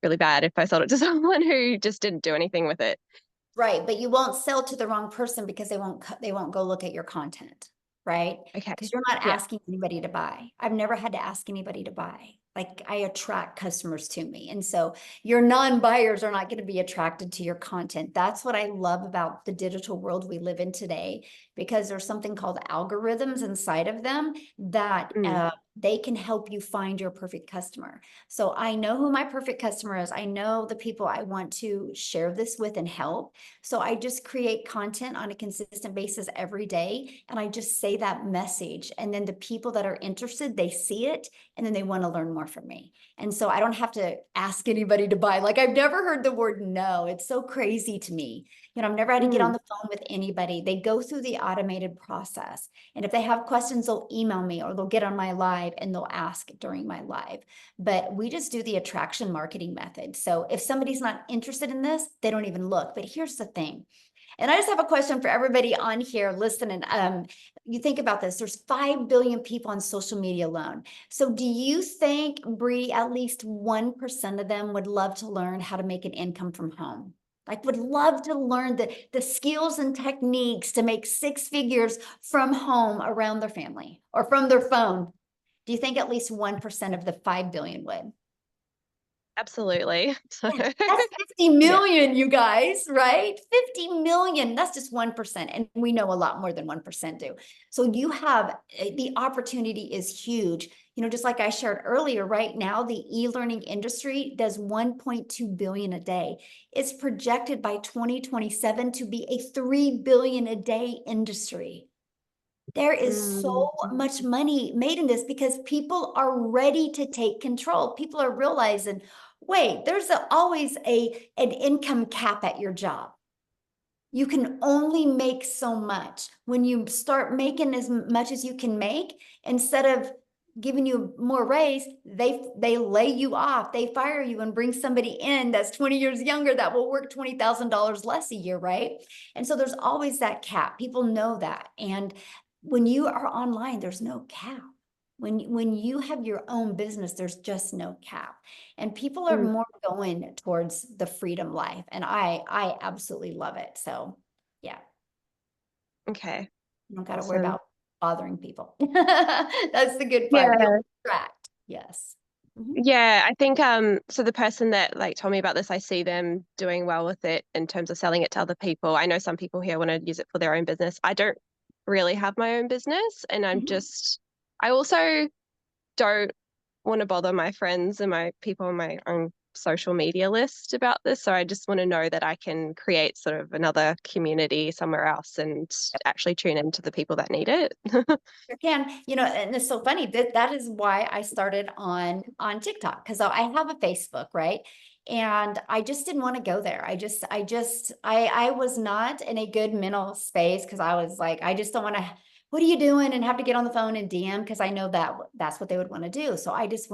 really bad if I sold it to someone who just didn't do anything with it. Right. But you won't sell to the wrong person because they won't go look at your content. Right? Okay. Because you're not asking anybody to buy. I've never had to ask anybody to buy. Like I attract customers to me. And so your non-buyers are not going to be attracted to your content. That's what I love about the digital world we live in today, because there's something called algorithms inside of them that they can help you find your perfect customer. So I know who my perfect customer is. I know the people I want to share this with and help. So I just create content on a consistent basis every day. And I just say that message. And then the people that are interested, they see it and then they want to learn more from me. And so I don't have to ask anybody to buy. Like I've never heard the word no. It's so crazy to me. You know, I've never had to get on the phone with anybody. They go through the automated process. And if they have questions, they'll email me or they'll get on my live and they'll ask during my live. But we just do the attraction marketing method. So if somebody's not interested in this, they don't even look. But here's the thing. And I just have a question for everybody on here listening. You think about this, there's 5 billion people on social media alone. So do you think, Bree, at least 1% of them would love to learn how to make an income from home? Like would love to learn the skills and techniques to make 6 figures from home around their family or from their phone? Do you think at least 1% of the 5 billion would? Absolutely. So That's 50 million, you guys, right? 50 million, that's just 1%. And we know a lot more than 1% do. So you have, the opportunity is huge. You know, just like I shared earlier, right now, the e-learning industry does 1.2 billion a day. It's projected by 2027 to be a 3 billion a day industry. There is so much money made in this because people are ready to take control. People are realizing, wait, there's always an income cap at your job. You can only make so much. When you start making as much as you can make, instead of giving you more raise, they lay you off, they fire you and bring somebody in that's 20 years younger that will work $20,000 less a year, right? And so there's always that cap. People know that. And when you are online, there's no cap. When you have your own business, there's just no cap. And people are more going towards the freedom life. And I absolutely love it. So yeah. Okay. You don't got to Awesome. worry about bothering people. That's the good part. Yeah. You'll distract. Yes. Yeah, I think so the person that like told me about this, I see them doing well with it in terms of selling it to other people. I know some people here want to use it for their own business. I don't really have my own business, and I also don't want to bother my friends and my people on my own social media list about this. So I just want to know that I can create sort of another community somewhere else and actually tune into the people that need it. You can, you know, and it's so funny that is why I started on TikTok, because I have a Facebook, right? And I just didn't want to go there. I was not in a good mental space, because I was like, I just don't want to, what are you doing? And have to get on the phone and DM, because I know that that's what they would want to do. So I just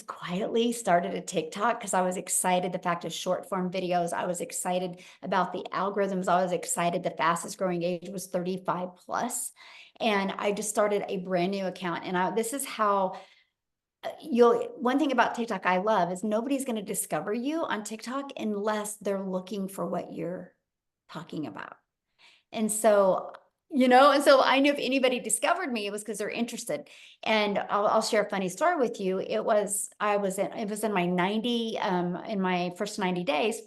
quietly started a TikTok because I was excited. The fact of short form videos, I was excited about the algorithms. I was excited. The fastest growing age was 35 plus. And I just started a brand new account. And this is how one thing about TikTok I love is nobody's going to discover you on TikTok unless they're looking for what you're talking about. And so, you know, and so I knew if anybody discovered me, it was because they're interested. And I'll share a funny story with you. It was in my first 90 days.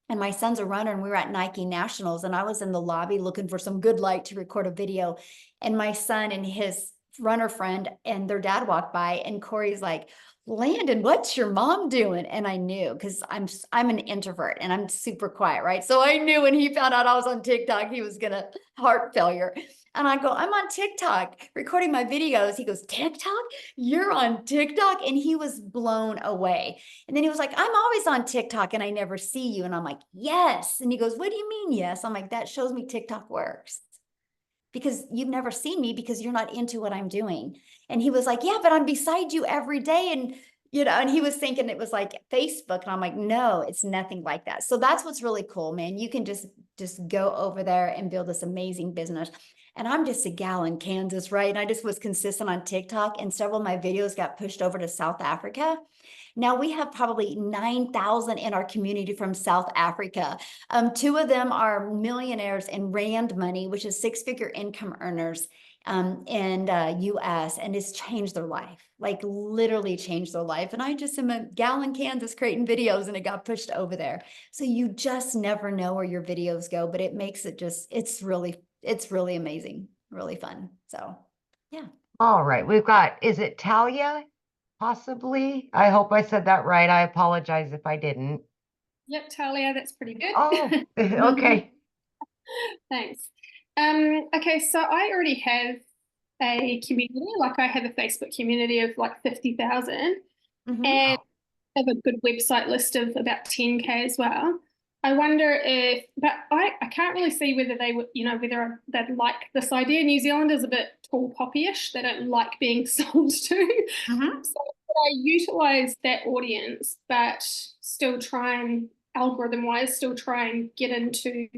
And my son's a runner, and we were at Nike Nationals, and I was in the lobby looking for some good light to record a video. And my son and his runner friend and their dad walked by, and Corey's like, Landon, what's your mom doing? And I knew, because I'm an introvert and I'm super quiet, right? So I knew when he found out I was on TikTok, he was gonna heart failure. And I go, I'm on TikTok recording my videos. He goes, TikTok? You're on TikTok? And he was blown away. And then he was like, I'm always on TikTok and I never see you. And I'm like, yes. And he goes, what do you mean, yes? I'm like, that shows me TikTok works, because you've never seen me because you're not into what I'm doing. And he was like, yeah, but I'm beside you every day. And, you know, and he was thinking it was like Facebook. And I'm like, no, it's nothing like that. So that's what's really cool, man. You can just go over there and build this amazing business. And I'm just a gal in Kansas, right? And I just was consistent on TikTok, and several of my videos got pushed over to South Africa. Now we have probably 9,000 in our community from South Africa. 2 of them are millionaires in Rand money, which is 6-figure income earners in US, and it's changed their life, like literally changed their life. And I just am a gal in Kansas creating videos, and it got pushed over there. So you just never know where your videos go, but it makes it it's really amazing, really fun. So yeah. All right, is it Talia? Possibly. I hope I said that right. I apologize if I didn't. Yep, Talia, that's pretty good. Oh, okay. Thanks. Okay, so I already have a community, like I have a Facebook community of like 50,000, and I have a good website list of about 10K as well. I wonder but I can't really see whether they would, whether they'd like this idea. New Zealand is a bit tall poppy-ish. They don't like being sold to. So I utilize that audience, but still try and algorithm-wise, still try and get into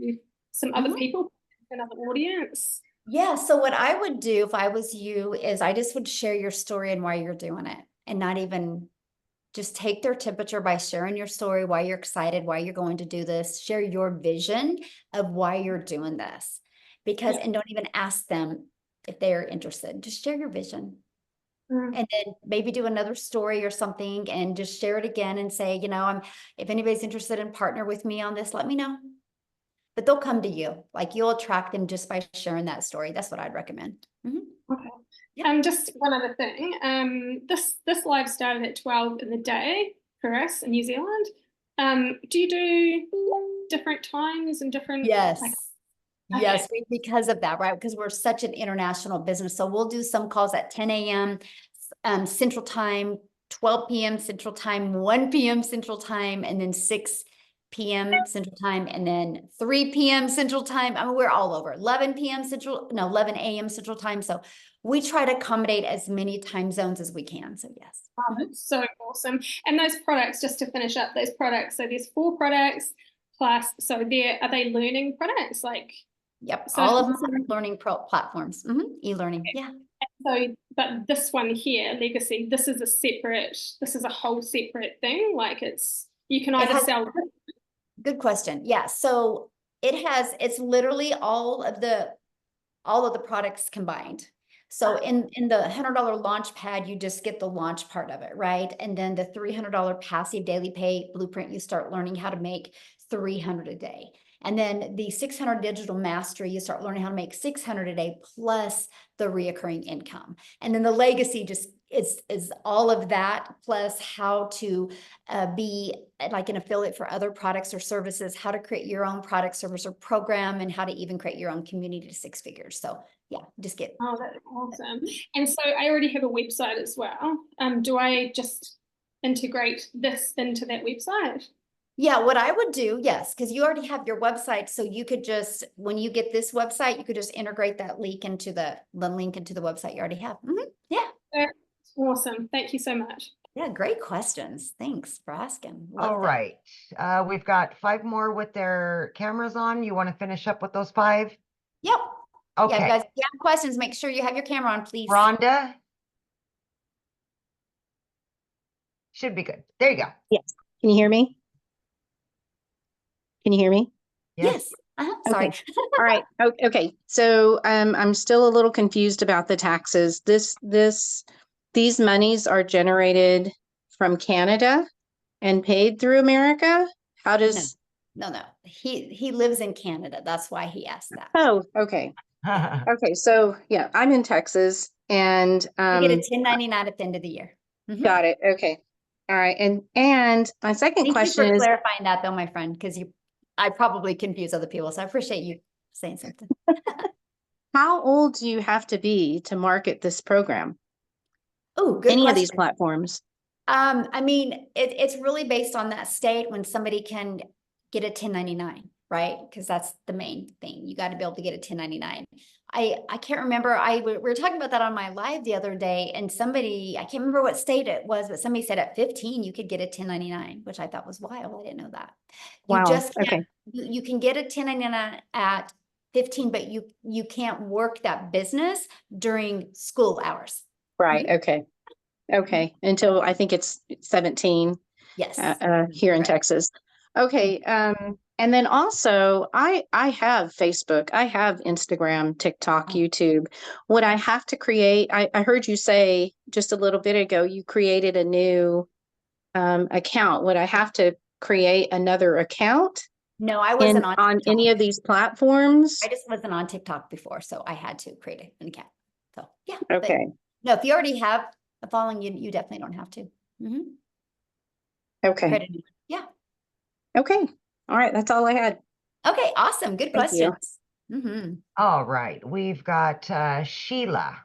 some other people, another audience. Yeah. So what I would do if I was you is I just would share your story and why you're doing it, and not even just take their temperature by sharing your story, why you're excited, why you're going to do this, share your vision of why you're doing this, and don't even ask them if they're interested. Just share your vision. And then maybe do another story or something and just share it again and say, you know, if anybody's interested in partner with me on this, let me know. But they'll come to you. Like you'll attract them just by sharing that story. That's what I'd recommend. Okay. Just one other thing. This live started at 12 in the day for us in New Zealand. Do you do different times and different? Yes. Okay. Yes, because of that, right? Because we're such an international business. So we'll do some calls at 10 a.m. Central Time, 12 p.m. Central Time, 1 p.m. Central Time, and then 6 p.m. Central Time, and then 3 p.m. Central Time. I mean, we're all over. 11 a.m. Central Time. So we try to accommodate as many time zones as we can. So yes. Wow, that's so awesome. And those products, just to finish up, those products. So there's 4 products plus. So are they learning products like? Yep, So all of them are learning platforms, e-learning, yeah. So, but this one here, Legacy, this is a whole separate thing. Like you can either sell. Good question. Yeah, so it's literally all of the products combined. So in the $100 launch pad, you just get the launch part of it, right? And then the $300 passive daily pay blueprint, you start learning how to make 300 a day. And then the 600 digital mastery, you start learning how to make 600 a day plus the reoccurring income. And then the legacy just is all of that plus how to be like an affiliate for other products or services, how to create your own product, service, or program, and how to even create your own community to 6 figures. So yeah, just get. Oh, that's awesome. And so I already have a website as well. Do I just integrate this into that website? Yeah, what I would do, yes, because you already have your website. So you could just, when you get this website, you could just integrate that link into the link into the website you already have. Yeah. That's awesome. Thank you so much. Yeah, great questions. Thanks for asking. All right. We've got 5 more with their cameras on. You want to finish up with those 5? Yep. Okay. Yeah, guys, if you have questions, make sure you have your camera on, please. Rhonda? Should be good. There you go. Yes. Can you hear me? Can you hear me? Yes. Sorry. Okay. All right. Okay. So I'm still a little confused about the taxes. These monies are generated from Canada and paid through America. How does? No. He lives in Canada. That's why he asked that. Oh, okay. Okay. So yeah, I'm in Texas and you get a 1099 at the end of the year. Got it. Okay. All right. And my second question Thank you is for clarifying that though, my friend, because I probably confuse other people. So I appreciate you saying something. how old do you have to be to market this program? Oh, good Any question. of these platforms? I mean, it's really based on that state when somebody can get a 1099, right? Because that's the main thing. You got to be able to get a 1099. I can't remember. We were talking about that on my live the other day, and I can't remember what state it was, but somebody said at 15 you could get a 1099, which I thought was wild. I didn't know that. You Wow. just can't, Okay. you can get a 1099 at 15, but you can't work that business during school hours. Right. Okay. Okay. Until I think it's 17. Yes. Here in Texas. Okay. And then also I have Facebook, I have Instagram, TikTok, YouTube. Would I have to create, I heard you say just a little bit ago, you created a new account. Would I have to create another account? No, I wasn't on any of these platforms. I just wasn't on TikTok before, so I had to create an account. So yeah. Okay. No, if you already have a following, you definitely don't have to. Okay. Yeah. Okay. All right. That's all I had. Okay. Awesome. Good Thank you. questions. All right. We've got Sheila.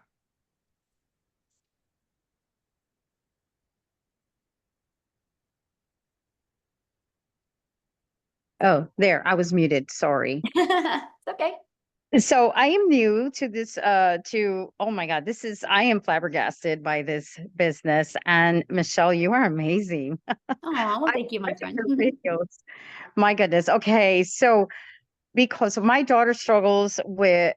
Oh, there, I was muted. Sorry. It's okay. So I am new to this, oh my God, I am flabbergasted by this business. And Michelle, you are amazing. Oh, well, thank you, my friend. Your videos. My goodness. Okay. So because my daughter struggles with,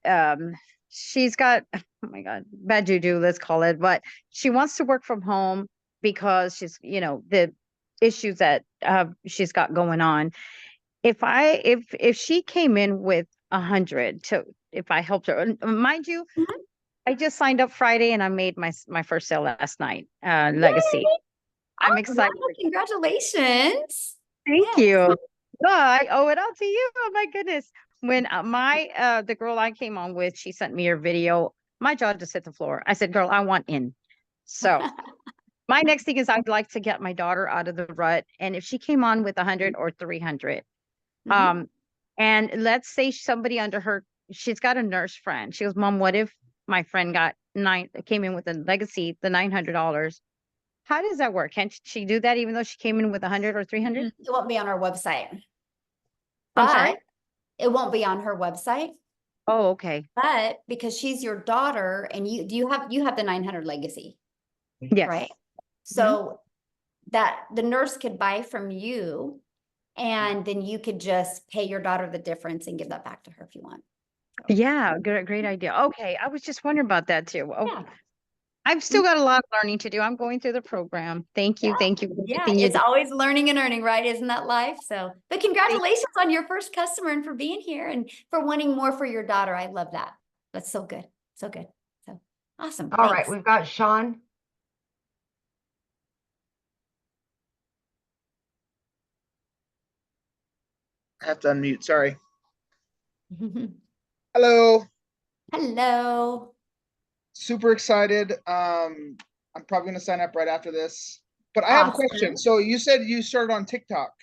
she's got, oh my God, bad juju, let's call it, but she wants to work from home because she's, the issues that she's got going on. If she came in with 100 if I helped her, mind you, I just signed up Friday and I made my first sale last night. Legacy. Yay! I'm Oh, excited. wow, congratulations. Thank Yes. you. No, I owe it all to you. Oh my goodness. When the girl I came on with, she sent me her video. My jaw just hit the floor. I said, girl, I want in. So my next thing is I'd like to get my daughter out of the rut. And if she came on with 100 or 300, and let's say somebody under her, she's got a nurse friend. She goes, Mom, what if my friend came in with a legacy, the $900? How does that work? Can't she do that even though she came in with 100 or 300? It won't be on our website. I'm sorry? But it won't be on her website. Oh, okay. But because she's your daughter and you have the 900 legacy, Yes. right? So that the nurse could buy from you and then you could just pay your daughter the difference and give that back to her if you want. Yeah, great idea. Okay, I was just wondering about that too. Oh, Yeah. I've still got a lot of learning to do. I'm going through the program. Thank you. Thank you. for Yeah, everything you it's do. always learning and earning, right? Isn't that life? So, but congratulations on your first customer and for being here and for wanting more for your daughter. I love that. That's so good. So good. So awesome. All right, Thanks. we've got Sean. I have to unmute, sorry. Hello. Hello. Super excited. I'm probably gonna sign up right after this. But I have a question. Awesome. So you said you started on TikTok.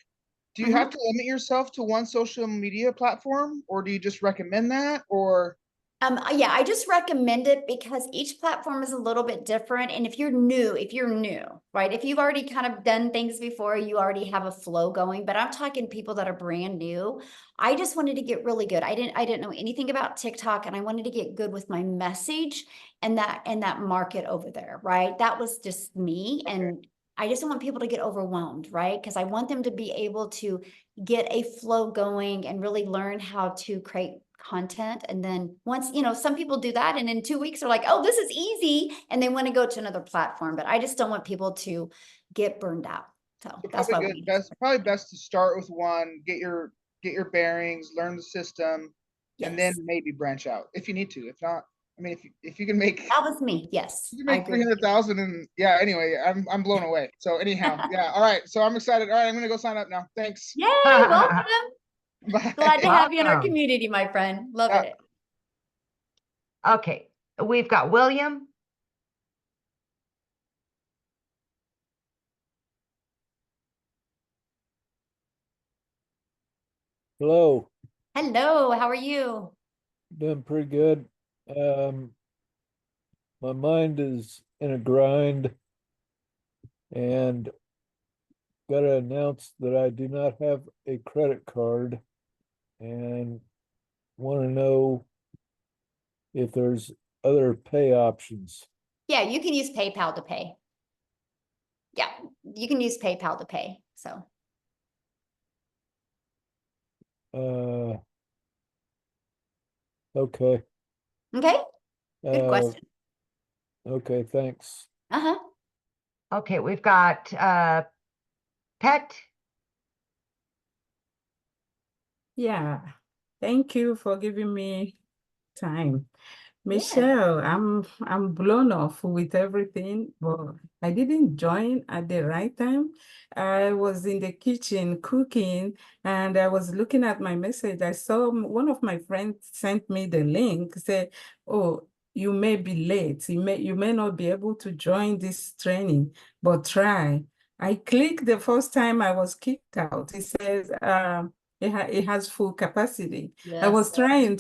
Do you have to limit yourself to one social media platform, or do you just recommend that? Or Yeah, I just recommend it because each platform is a little bit different. And if you're new, right? If you've already kind of done things before, you already have a flow going, but I'm talking people that are brand new. I just wanted to get really good. I didn't know anything about TikTok and I wanted to get good with my message and that market over there, right? That was just me. And I just don't want people to get overwhelmed, right? Because I want them to be able to get a flow going and really learn how to create content. And then once, some people do that and in 2 weeks they're like, oh, this is easy. And they want to go to another platform, but I just don't want people to get burned out. So that's why probably good. Probably best to start with one, get your bearings, learn the system, and then maybe branch out if you need to. If not, I mean, if you can make that was me, yes. You can make 300,000 and yeah, anyway, I'm blown away. So anyhow, yeah, all right. So I'm excited. All right, I'm gonna go sign up now. Thanks. Yay, welcome. Bye. Glad to have you in our Awesome. community, my friend. Love it. Okay, we've got William. Hello, Hello, how are you? doing pretty good. My mind is in a grind and gotta announce that I do not have a credit card and want to know if there's other pay options. Yeah, you can use PayPal to pay. Yeah, you can use PayPal to pay. So Okay. okay, good question. Okay, thanks. Uh-huh. Okay, we've got Pet. Yeah, thank you for giving me time. Michelle, I'm blown off with everything, but I didn't join at the right time. I was in the kitchen cooking and I was looking at my message. I saw one of my friends sent me the link, said, oh, you may be late. You may not be able to join this training, but try. I clicked the first time I was kicked out. It says, it has full capacity. I was trying.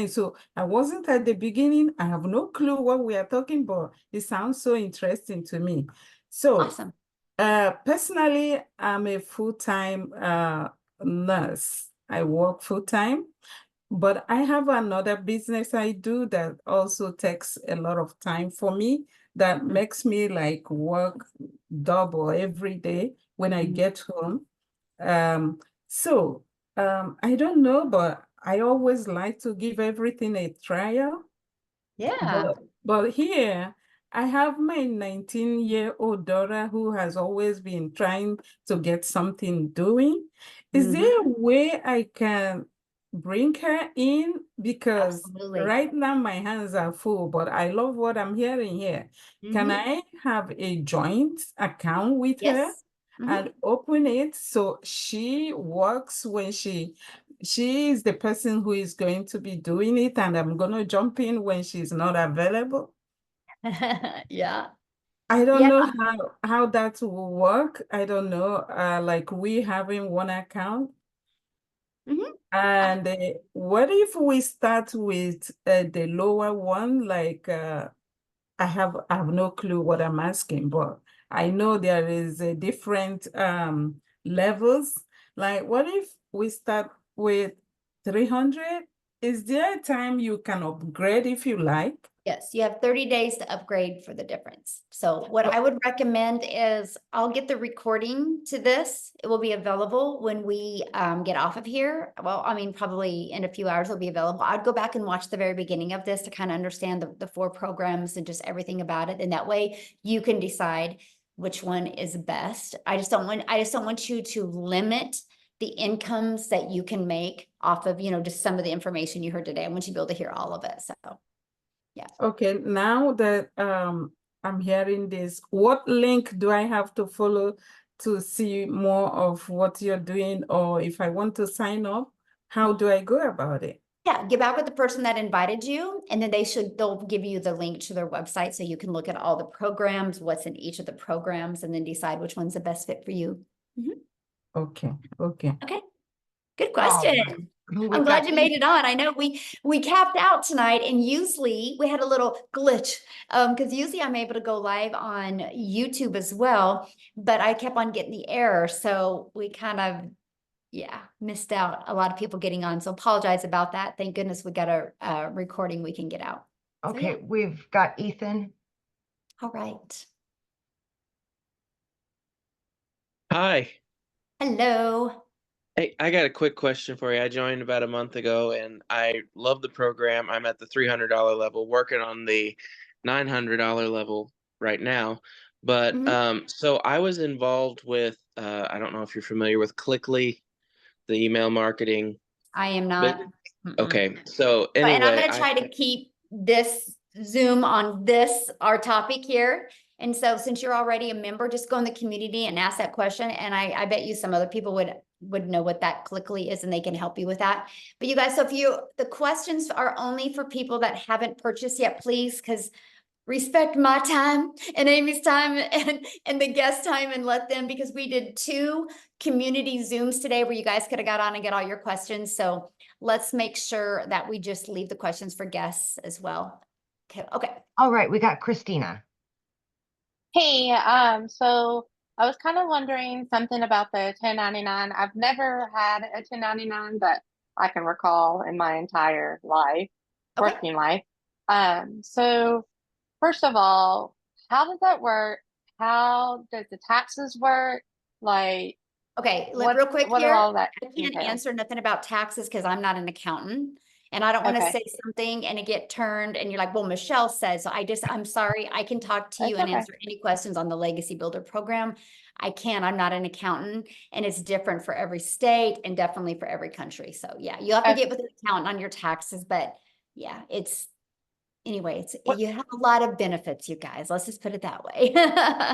So I wasn't at the beginning. I have no clue what we are talking about. It sounds so interesting to me. So awesome. Personally, I'm a full-time nurse. I work full-time, but I have another business I do that also takes a lot of time for me. That makes me like work double every day when I get home. I don't know, but I always like to give everything a trial. Yeah. But here, I have my 19-year-old daughter who has always been trying to get something doing. Is there a way I can bring her in? Because Absolutely. right now my hands are full, but I love what I'm hearing here. Can Mhm. I have a joint account with her Yes. Mhm. and open it so she works when she is the person who is going to be doing it, and I'm gonna jump in when she's not available? Yeah. I don't Yeah. know how that will work. I don't know. Like we having one account. Mhm. And what if we start with the lower one? Like I have no clue what I'm asking, but I know there is a different levels. Like what if we start with 300? Is there a time you can upgrade if you like? Yes, you have 30 days to upgrade for the difference. So what I would recommend is I'll get the recording to this. It will be available when we get off of here. Well, I mean, probably in a few hours it'll be available. I'd go back and watch the very beginning of this to kind of understand the 4 programs and just everything about it. And that way you can decide which one is best. I just don't want you to limit the incomes that you can make off of, just some of the information you heard today. I want you to be able to hear all of it. So. Yeah. Okay, now that I'm hearing this, what link do I have to follow to see more of what you're doing? Or if I want to sign up, how do I go about it? Yeah, get back with the person that invited you, and then they'll give you the link to their website so you can look at all the programs, what's in each of the programs, and then decide which one's the best fit for you. Mhm. Okay, okay. Okay, good All right. question. We've I'm glad got you made it on. I know we capped out tonight, and usually we had a little glitch because usually I'm able to go live on YouTube as well, but I kept on getting the error, so we kind of missed out a lot of people getting on. So apologize about that. Thank goodness we got a recording we can get out. So, Okay, yeah. we've got Ethan. All right. Hi. Hello. Hey, I got a quick question for you. I joined about a month ago and I love the program. I'm at the $300 level, working on the $900 level right now. But so I was involved with I don't know if you're familiar with Clickly, the email marketing. I am not. Okay. So And I'm anyway, going to try to keep this Zoom on our topic here. And so since you're already a member, just go in the community and ask that question. And I bet you some other people would know what that Clickly is and they can help you with that. But you guys, so the questions are only for people that haven't purchased yet, please, because respect my time and Amy's time and the guest time and let them, because we did 2 community Zooms today where you guys could have got on and get all your questions. So let's make sure that we just leave the questions for guests as well. Okay. All right, we got Christina. Hey, so I was kind of wondering something about the 1099. I've never had a 1099 that I can recall in my entire life, working life. So first of all, how does that work? How does the taxes work? Like, okay, real quick what here, all that I can't entail? answer nothing about taxes because I'm not an accountant. And I don't want to Okay. say something and it get turned and you're like, well, Michelle said, so I'm sorry. I can talk to you It's and okay. answer any questions on the Legacy Builder program. I can't, I'm not an accountant and it's different for every state and definitely for every country. So yeah, you have to get with an accountant on your taxes, but yeah, anyway, you have a lot of benefits, you guys. Let's just put it that way.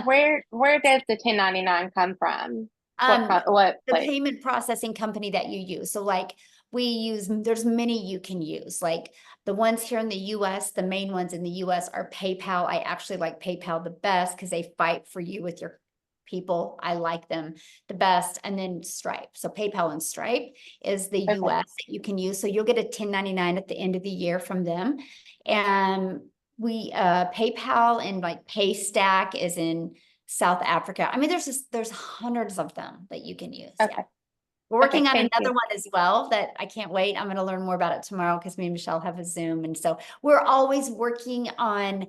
Where does the 1099 come from? The payment processing company that you use. So like there's many you can use. Like the ones here in the US, the main ones in the US are PayPal. I actually like PayPal the best because they fight for you with your people. I like them the best. And then Stripe. So PayPal and Stripe is the US that you can use. So you'll get a 1099 at the end of the year from them. And PayPal and like Paystack is in South Africa. I mean, there's hundreds of them that you can use. Yeah. We're working on another one as well that I can't wait. I'm going to learn more about it tomorrow because me and Michelle have a Zoom. And so we're always working on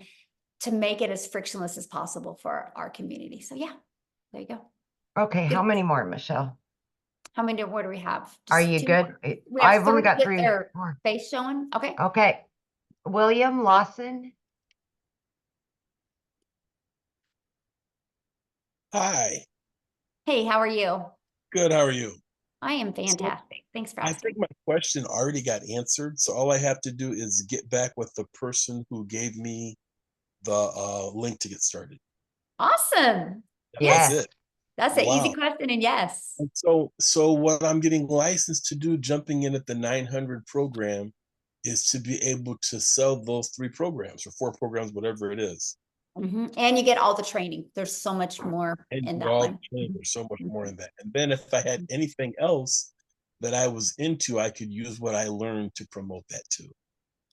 to make it as frictionless as possible for our community. So yeah, there you go. Okay, how many more, Michelle? How many more do we have? Are Just you 2 good? more. We have I've only 3 got with 3 their more. face showing. Okay. Okay. William Lawson. Hi, Hey, how are you? good. How are you? I am fantastic. Thanks for I asking. think my question already got answered. So all I have to do is get back with the person who gave me the link to get started. Awesome. That's it. That's an easy Wow. question, and yes. And so what I'm getting licensed to do, jumping in at the 900 program, is to be able to sell those 3 programs or 4 programs, whatever it is. And you get all the training. There's so much more And in you that all one. training, there's so much more in that. And then if I had anything else that I was into, I could use what I learned to promote that too.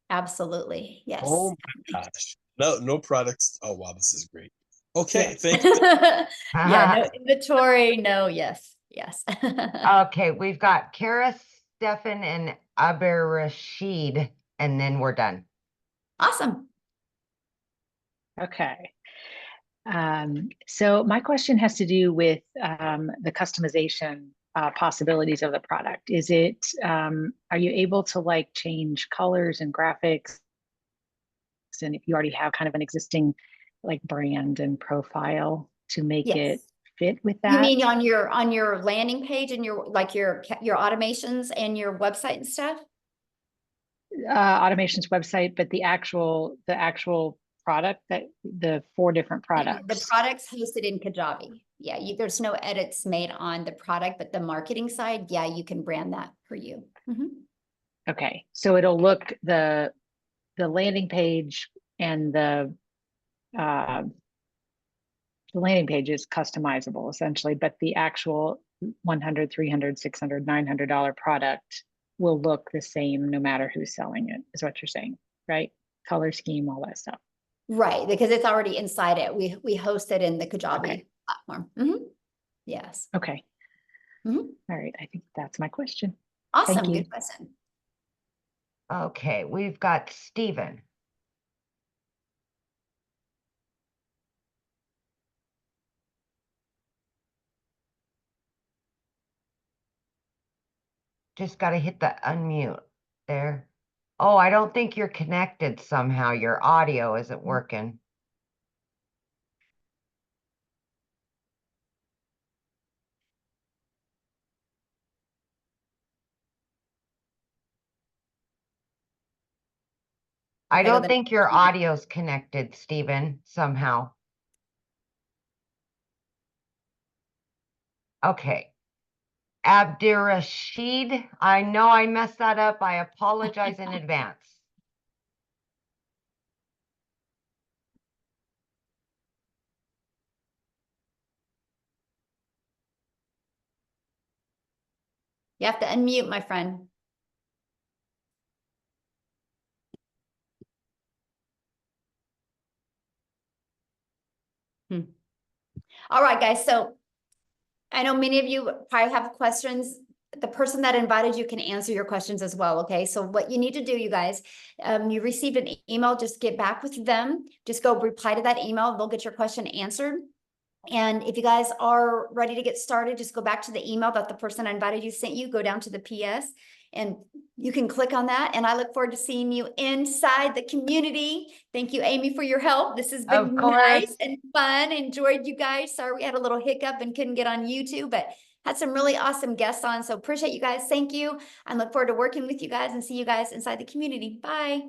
Absolutely. Yes. Oh my gosh. No products. Oh wow, this is great. Okay, Yes. thank you. Yeah, no inventory, no, yes. Okay, we've got Kara, Stefan, and Aber Rashid, and then we're done. Awesome. Okay. So my question has to do with the customization possibilities of the product. Is it, are you able to like change colors and graphics? And if you already have kind of an existing like brand and profile to make it Yes. fit with You that? mean on your landing page and your automations and your website and stuff? Automations website, but the actual product, that the 4 different products. The product's hosted in Kajabi. Yeah, there's no edits made on the product, but the marketing side, yeah, you can brand that for you. Okay, so it'll look the landing page and the landing page is customizable essentially, but the actual $100, $300, $600, $900 product will look the same no matter who's selling it, is what you're saying, right? Color scheme, all that stuff. Right, because it's already inside it. We host it in the Kajabi platform. Yes. Okay. All right, I think that's my question. Awesome, Thank you. good question. Okay, we've got Stephen. Just got to hit the unmute there. Oh, I don't think you're connected somehow. Your audio isn't working. I don't think your audio's connected, Stephen, somehow. Okay. Abdirashid, I know I messed that up. I apologize in advance. You have to unmute, my friend. All right, guys. So I know many of you probably have questions. The person that invited you can answer your questions as well. Okay. So what you need to do, you guys, you received an email, just get back with them. Just go reply to that email. They'll get your question answered. And if you guys are ready to get started, just go back to the email that the person I invited you sent you, go down to the PS and you can click on that. And I look forward to seeing you inside the community. Thank you, Amy, for your help. This has been nice and fun. Enjoyed you guys. Sorry we had a little hiccup and couldn't get on YouTube, but had some really awesome guests on. So appreciate you guys. Thank you. I look forward to working with you guys and see you guys inside the community. Bye.